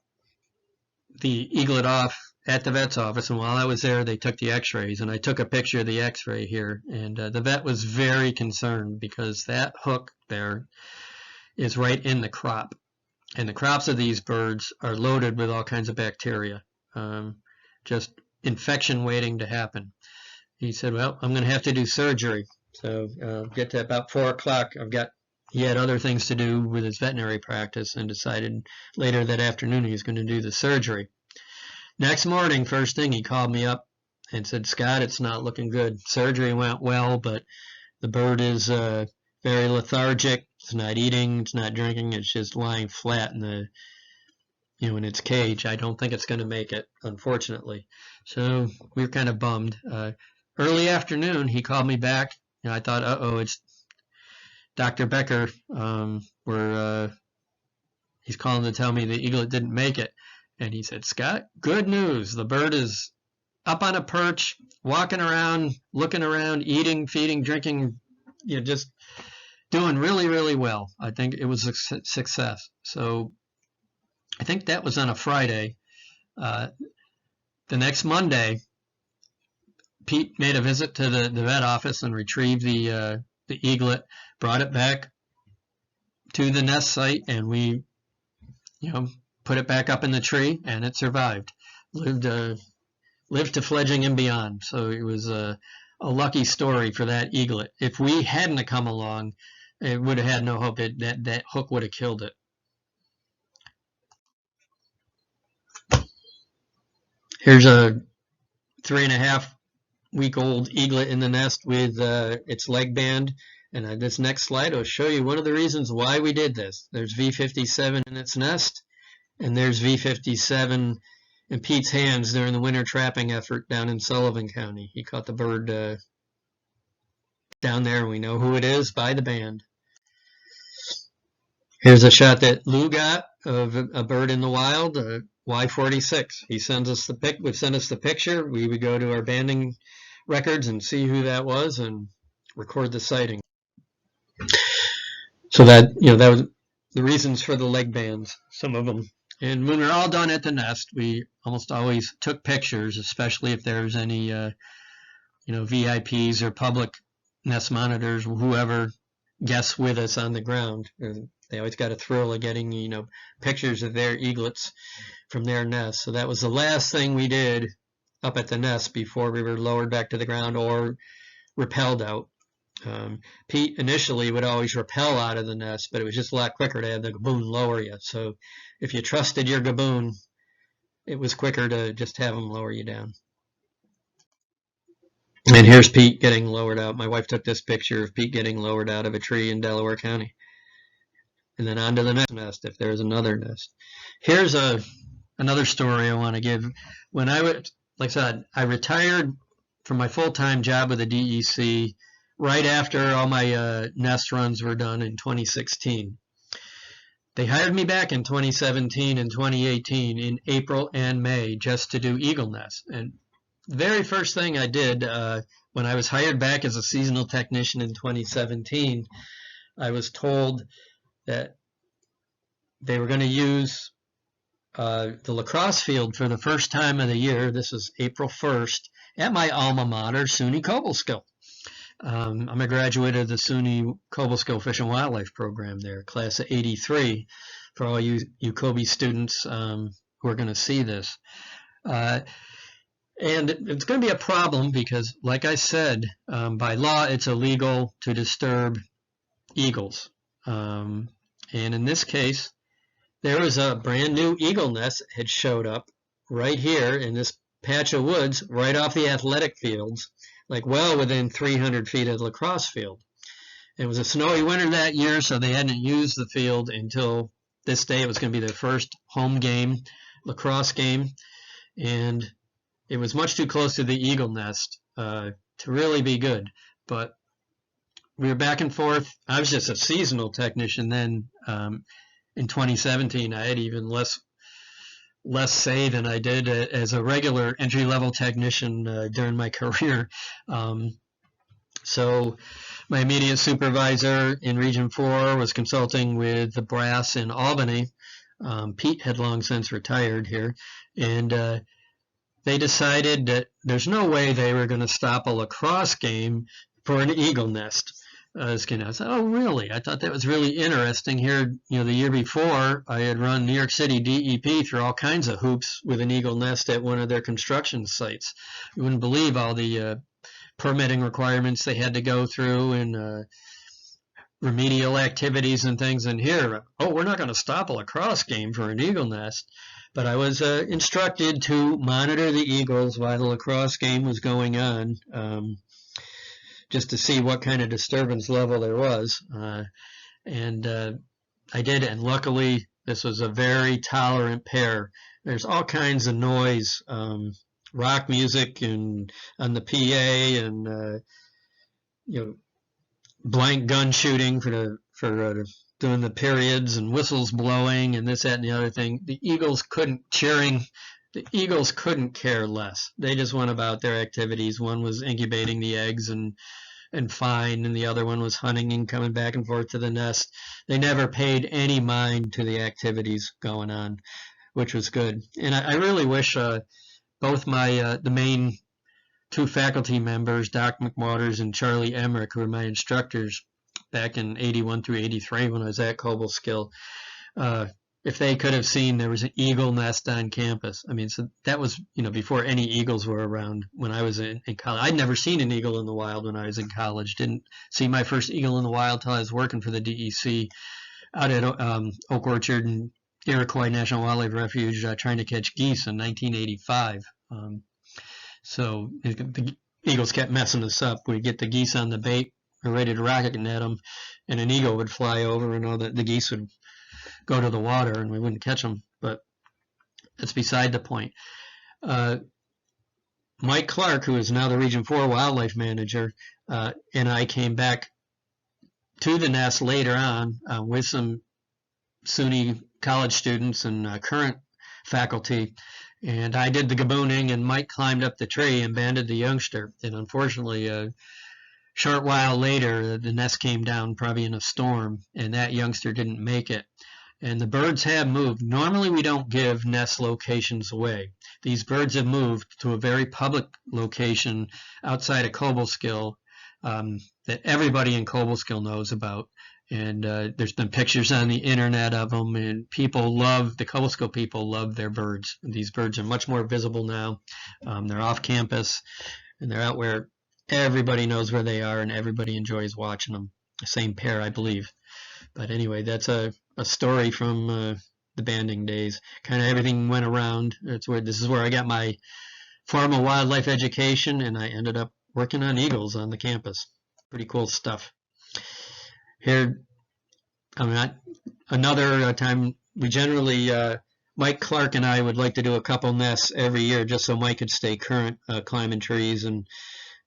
the eaglet off at the vet's office, and while I was there, they took the x-rays, and I took a picture of the x-ray here, and the vet was very concerned because that hook there is right in the crop, and the crops of these birds are loaded with all kinds of bacteria, just infection waiting to happen. He said, well, I'm going to have to do surgery. So get to about 4 o'clock. He had other things to do with his veterinary practice and decided later that afternoon he was going to do the surgery. Next morning, first thing, he called me up and said, Scott, it's not looking good. Surgery went well, but the bird is very lethargic. It's not eating, it's not drinking, it's just lying flat in in its cage. I don't think it's going to make it, unfortunately. So we were kind of bummed. Early afternoon, he called me back. I thought, uh-oh, it's Dr. Becker. He's calling to tell me the eaglet didn't make it. And he said, Scott, good news. The bird is up on a perch, walking around, looking around, eating, feeding, drinking, just doing really, really well. I think it was a success. So I think that was on a Friday. The next Monday, Pete made a visit to the vet office and retrieved the eaglet, brought it back to the nest site, and we, put it back up in the tree, and it survived. Lived to fledging and beyond. So it was a lucky story for that eaglet. If we hadn't come along, it would have had no hope. That hook would have killed it. Here's a 3.5-week-old eaglet in the nest with its leg band. And this next slide will show you one of the reasons why we did this. There's V57 in its nest, and there's V57 in Pete's hands during the winter trapping effort down in Sullivan County. He caught the bird down there, and we know who it is by the band. Here's a shot that Lou got of a bird in the wild, Y46. He sends us would send us the picture. We would go to our banding records and see who that was and record the sighting. So that was the reasons for the leg bands, some of them. And when we're all done at the nest, we almost always took pictures, especially if there's any VIPs or public nest monitors, whoever guests with us on the ground. They always got a thrill of getting pictures of their eaglets from their nest. So that was the last thing we did up at the nest before we were lowered back to the ground or repelled out. Pete initially would always rappel out of the nest, but it was just a lot quicker to have the gaboon lower you. So if you trusted your gaboon, it was quicker to just have him lower you down. And here's Pete getting lowered out. My wife took this picture of Pete getting lowered out of a tree in Delaware County. And then on to the next nest if there's another nest. Here's another story I want to give. When like I said, I retired from my full-time job with the DEC right after all my nest runs were done in 2016. They hired me back in 2017 and 2018 in April and May just to do eagle nests. And the very first thing I did when I was hired back as a seasonal technician in 2017, I was told that they were going to use the lacrosse field for the first time of the year. This is April 1st at my alma mater, SUNY Cobleskill. I'm a graduate of the SUNY Cobleskill Fish and Wildlife program there, class of 83, for all you UCOBE students who are going to see this. And it's going to be a problem because, like I said, by law, it's illegal to disturb eagles. And in this case, there was a brand new eagle nest that had showed up right here in this patch of woods right off the athletic fields, like well within 300 feet of the lacrosse field. It was a snowy winter that year, so they hadn't used the field until this day. It was going to be their first home game, lacrosse game, and it was much too close to the eagle nest to really be good. But we were back and forth. I was just a seasonal technician then. In 2017, I had even less say than I did as a regular entry-level technician during my career. So my immediate supervisor in Region 4 was consulting with the brass in Albany. Pete had long since retired here, and they decided that there's no way they were going to stop a lacrosse game for an eagle nest. I said, oh, really? I thought that was really interesting. Here, the year before, I had run New York City DEP through all kinds of hoops with an eagle nest at one of their construction sites. You wouldn't believe all the permitting requirements they had to go through and remedial activities and things. And here, oh, we're not going to stop a lacrosse game for an eagle nest. But I was instructed to monitor the eagles while the lacrosse game was going on. Just to see what kind of disturbance level there was. And I did, and luckily this was a very tolerant pair. There's all kinds of noise, rock music and on the PA, and blank gun shooting for doing the periods, and whistles blowing and this, that, and the other thing. The Eagles couldn't care less. They just went about their activities. One was incubating the eggs and fine, and the other one was hunting and coming back and forth to the nest. They never paid any mind to the activities going on, which was good. And I really wish both the main two faculty members, Doc McWaters and Charlie Emmerich, who were my instructors back in 81 through 83 when I was at Cobleskill, if they could have seen there was an eagle nest on campus. I mean, so that was, before any eagles were around when I was in college. I'd never seen an eagle in the wild when I was in college. Didn't see my first eagle in the wild till I was working for the DEC out at Oak Orchard and Iroquois National Wildlife Refuge trying to catch geese in 1985. So the eagles kept messing us up. We'd get the geese on the bait, we're ready to rocket net them, and an eagle would fly over, and all the geese would go to the water, and we wouldn't catch them. But that's beside the point. Mike Clark, who is now the Region 4 wildlife manager, and I came back to the nest later on with some SUNY college students and current faculty, and I did the gabooning, and Mike climbed up the tree and banded the youngster. And unfortunately, a short while later, the nest came down, probably in a storm, and that youngster didn't make it. And the birds have moved. Normally, we don't give nest locations away. These birds have moved to a very public location outside of Cobleskill that everybody in Cobleskill knows about. And there's been pictures on the internet of them, and the Cobleskill people love their birds. And these birds are much more visible now. They're off campus, and they're out where everybody knows where they are, and everybody enjoys watching them. The same pair, I believe. But anyway, that's a story from the banding days. Kind of everything went around. This is where I got my formal wildlife education, and I ended up working on eagles on the campus. Pretty cool stuff. Here, another time, we generally, Mike Clark and I would like to do a couple nests every year just so Mike could stay current, climbing trees and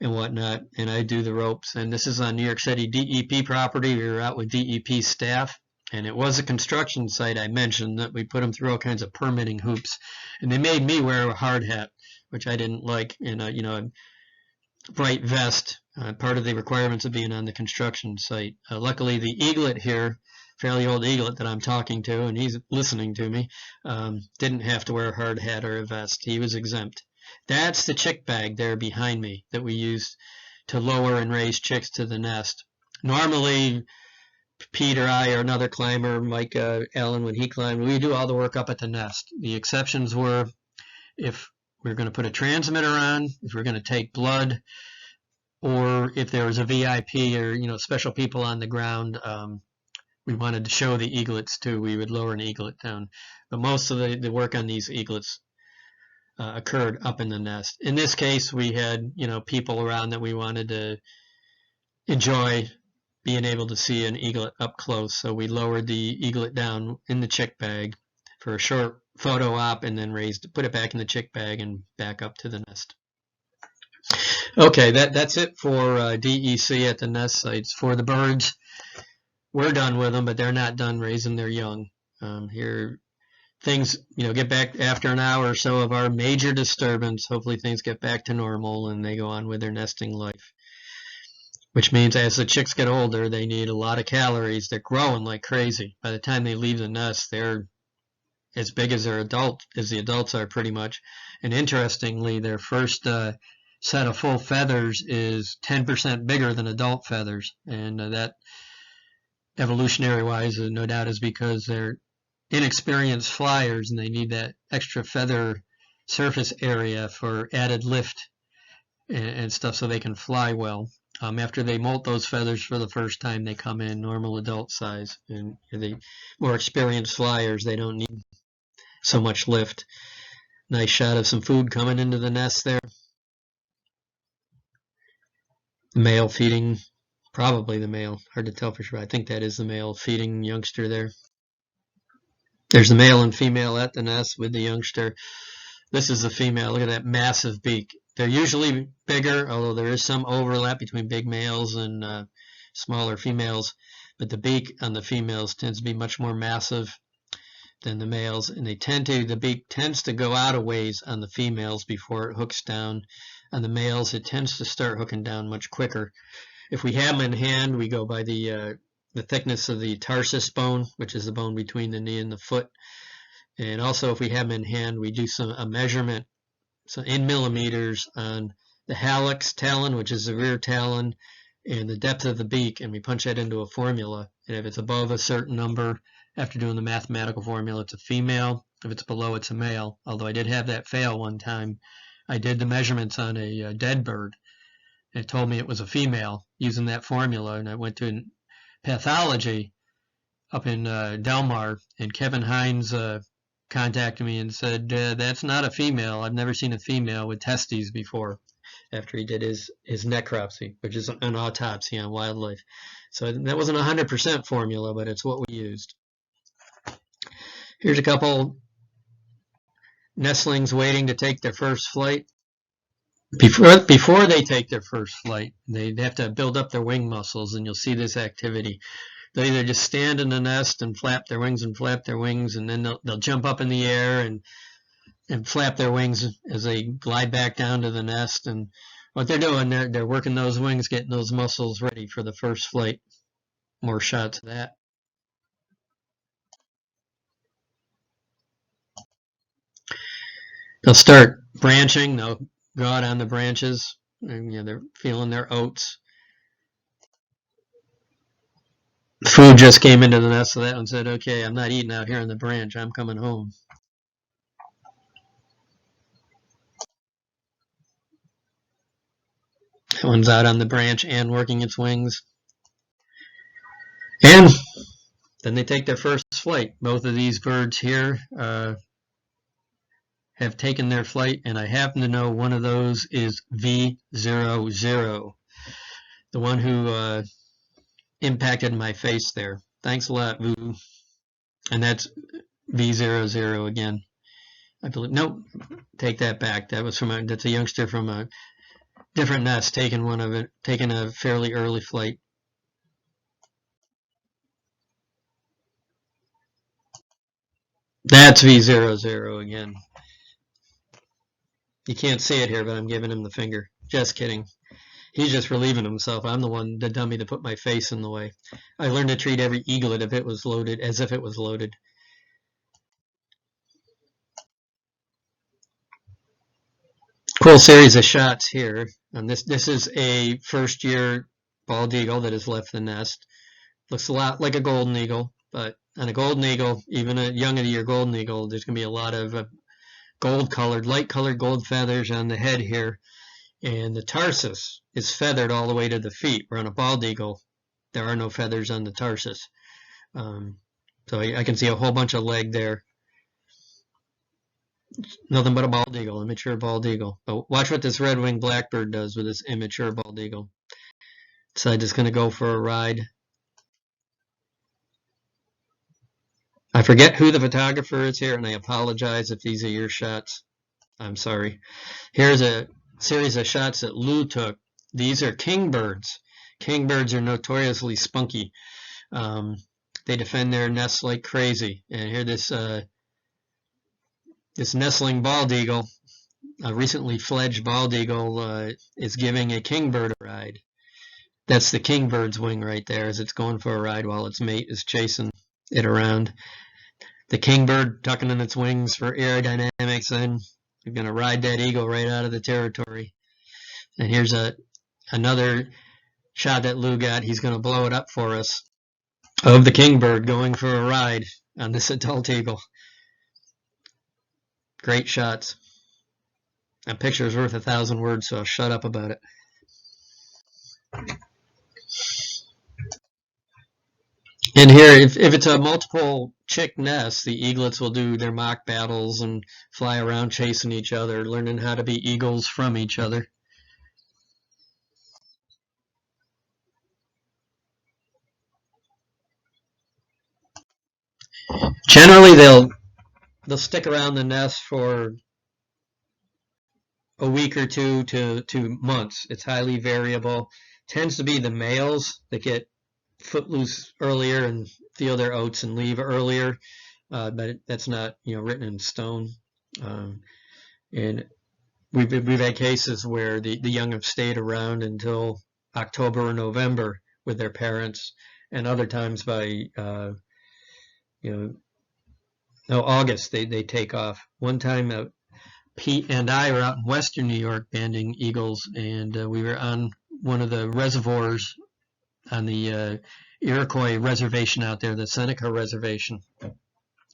whatnot, and I do the ropes. And this is on New York City DEP property. We were out with DEP staff, and it was a construction site. I mentioned that we put them through all kinds of permitting hoops, and they made me wear a hard hat, which I didn't like, and a bright vest, part of the requirements of being on the construction site. Luckily, the eaglet here, fairly old eaglet that I'm talking to, and he's listening to me, didn't have to wear a hard hat or a vest. He was exempt. That's the chick bag there behind me that we used to lower and raise chicks to the nest. Normally, Pete or I or another climber, Mike Allen, when he climbed, we do all the work up at the nest. The exceptions were if we're going to put a transmitter on, if we're going to take blood, or if there was a VIP or special people on the ground, we wanted to show the eaglets too. We would lower an eaglet down. But most of the work on these eaglets occurred up in the nest. In this case, we had people around that we wanted to enjoy being able to see an eaglet up close. So we lowered the eaglet down in the chick bag for a short photo op, and then put it back in the chick bag and back up to the nest. Okay, that's it for DEC at the nest sites. For the birds, we're done with them, but they're not done raising their young. Here, things, get back after an hour or so of our major disturbance. Hopefully things get back to normal and they go on with their nesting life. Which means as the chicks get older, they need a lot of calories. They're growing like crazy. By the time they leave the nest, they're as big as the adults are pretty much. And interestingly, their first set of full feathers is 10% bigger than adult feathers. And that evolutionary wise, no doubt is because they're inexperienced flyers and they need that extra feather surface area for added lift and stuff so they can fly well. After they molt those feathers for the first time, they come in normal adult size. And the more experienced flyers, they don't need so much lift. Nice shot of some food coming into the nest there. Male feeding, probably the male. Hard to tell for sure. I think that is the male feeding youngster there. There's the male and female at the nest with the youngster. This is the female. Look at that massive beak. They're usually bigger, although there is some overlap between big males and smaller females. But the beak on the females tends to be much more massive than the males, and the beak tends to go out a ways on the females before it hooks down. On the males, it tends to start hooking down much quicker. If we have them in hand, we go by the thickness of the tarsus bone, which is the bone between the knee and the foot. And also, if we have them in hand, we do a measurement, so in millimeters, on the hallux talon, which is the rear talon, and the depth of the beak, and we punch that into a formula. And if it's above a certain number, after doing the mathematical formula, it's a female. If it's below, it's a male. Although I did have that fail one time. I did the measurements on a dead bird. It told me it was a female using that formula, and I went to pathology up in Delmar, and Kevin Hines contacted me and said, that's not a female. I've never seen a female with testes before, after he did his necropsy, which is an autopsy on wildlife. So that wasn't 100% formula, but it's what we used. Here's a couple nestlings waiting to take their first flight. Before they take their first flight, they have to build up their wing muscles, and you'll see this activity. They'll either just stand in the nest and flap their wings, and then they'll jump up in the air and flap their wings as they glide back down to the nest. And what they're doing, they're working those wings, getting those muscles ready for the first flight. More shots of that. They'll start branching. They'll go out on the branches, and they're feeling their oats. Food just came into the nest, so that one said, okay, I'm not eating out here on the branch. I'm coming home. That one's out on the branch and working its wings. And then they take their first flight. Both of these birds here have taken their flight, and I happen to know one of those is V00, the one who impacted my face there. Thanks a lot, Vu. And that's V00 again. I believe. Nope, take that back. That's a youngster from a different nest, taking a fairly early flight. That's V00 again. You can't see it here, but I'm giving him the finger. Just kidding. He's just relieving himself. I'm the dummy that put my face in the way. I learned to treat every eaglet if it was loaded as if it was loaded. Cool series of shots here. And this is a first-year bald eagle that has left the nest. Looks a lot like a golden eagle, but on a golden eagle, even a young-of-the-year golden eagle, there's going to be a lot of light-colored gold feathers on the head here. And the tarsus is feathered all the way to the feet, where on a bald eagle, there are no feathers on the tarsus. So I can see a whole bunch of leg there. Nothing but a bald eagle, immature bald eagle. But watch what this red-winged blackbird does with this immature bald eagle. So I'm just going to go for a ride. I forget who the photographer is here, and I apologize if these are your shots. I'm sorry. Here's a series of shots that Lou took. These are kingbirds. Kingbirds are notoriously spunky. They defend their nests like crazy. And here this nestling bald eagle, a recently fledged bald eagle, is giving a kingbird a ride. That's the kingbird's wing right there as it's going for a ride while its mate is chasing it around. The kingbird tucking in its wings for aerodynamics, and you're going to ride that eagle right out of the territory. And here's another shot that Lou got. He's going to blow it up for us of the kingbird going for a ride on this adult eagle. Great shots. A picture is worth 1,000 words, so I'll shut up about it. And here, if it's a multiple chick nest, the eaglets will do their mock battles and fly around chasing each other, learning how to be eagles from each other. Generally, they'll stick around the nest for a week or two to months. It's highly variable. Tends to be the males that get footloose earlier and feel their oats and leave earlier, but that's not written in stone. And we've had cases where the young have stayed around until October or November with their parents, and other times by August they take off. One time Pete and I were out in western New York banding eagles, and we were on one of the reservoirs on the Iroquois reservation out there, the Seneca reservation.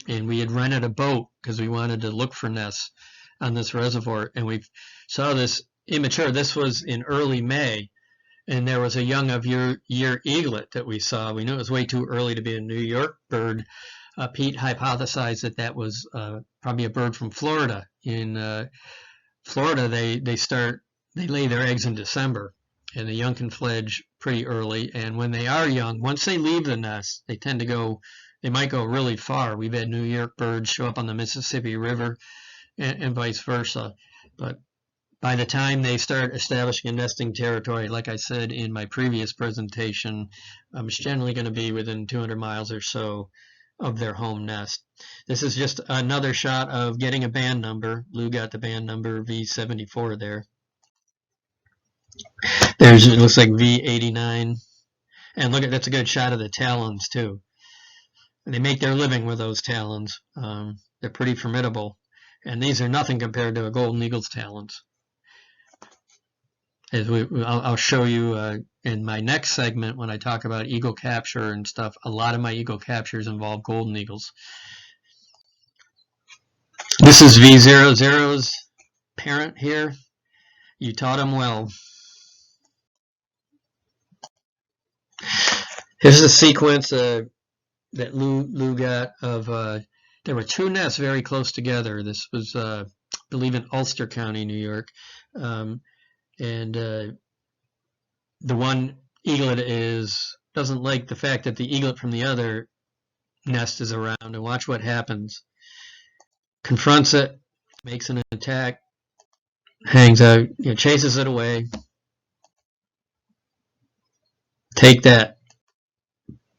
And we had rented a boat because we wanted to look for nests on this reservoir. And we saw this immature, this was in early May, and there was a young of year eaglet that we saw. We knew it was way too early to be a New York bird. Pete hypothesized that was probably a bird from Florida. In Florida, they lay their eggs in December, and the young can fledge pretty early. And when they are young, once they leave the nest, they might go really far. We've had New York birds show up on the Mississippi River and vice versa. But by the time they start establishing a nesting territory, like I said in my previous presentation, it's generally going to be within 200 miles or so of their home nest. This is just another shot of getting a band number. Lou got the band number V74 there. It looks like V89. And look, that's a good shot of the talons too. And they make their living with those talons. They're pretty formidable. And these are nothing compared to a golden eagle's talons. I'll show you in my next segment when I talk about eagle capture and stuff. A lot of my eagle captures involve golden eagles. This is V00's parent here. You taught him well. Here's the sequence that Lou got of, there were two nests very close together. This was, I believe, in Ulster County, New York. And the one eaglet doesn't like the fact that the eaglet from the other nest is around, and watch what happens. Confronts it, makes an attack, hangs out, chases it away. Take that.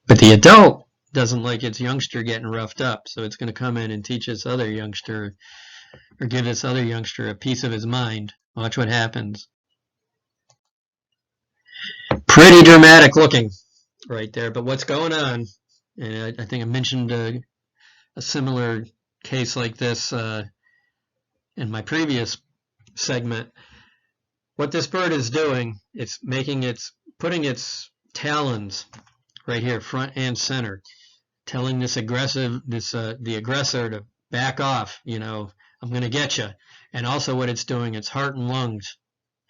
But the adult doesn't like its youngster getting roughed up, so it's going to come in and teach this other youngster, or give this other youngster a piece of his mind. Watch what happens. Pretty dramatic looking right there, but what's going on, and I think I mentioned a similar case like this in my previous segment. What this bird is doing, it's putting its talons right here, front and center, telling the aggressor to back off, I'm going to get you. And also what it's doing, its heart and lungs,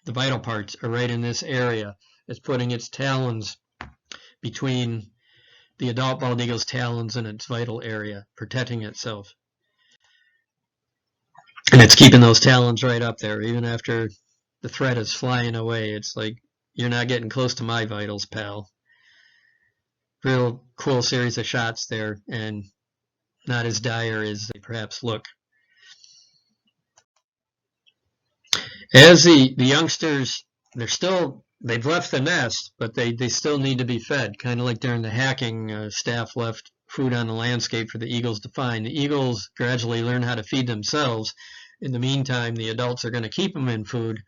the vital parts are right in this area. It's putting its talons between the adult bald eagle's talons and its vital area, protecting itself. And it's keeping those talons right up there, even after the threat is flying away. It's like, you're not getting close to my vitals, pal. Real cool series of shots there, and not as dire as they perhaps look. As the youngsters, they've left the nest, but they still need to be fed, kind of like during the hacking, staff left food on the landscape for the eagles to find. The eagles gradually learn how to feed themselves. In the meantime, the adults are going to keep them in food.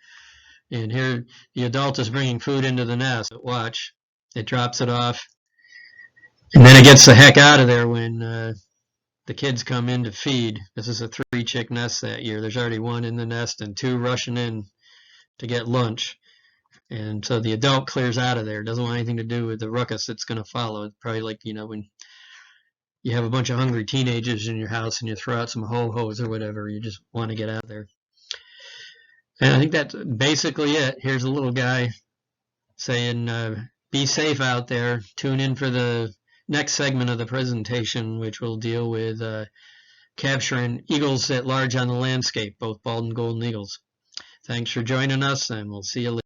And here, the adult is bringing food into the nest. Watch, it drops it off, and then it gets the heck out of there when the kids come in to feed. This is a 3-chick nest that year. There's already 1 in the nest and 2 rushing in to get lunch. And so the adult clears out of there. Doesn't want anything to do with the ruckus that's going to follow. It's probably like, when you have a bunch of hungry teenagers in your house and you throw out some ho-hos or whatever. You just want to get out there. And I think that's basically it. Here's a little guy saying, be safe out there. Tune in for the next segment of the presentation, which will deal with capturing eagles at large on the landscape, both bald and golden eagles. Thanks for joining us, and we'll see you later.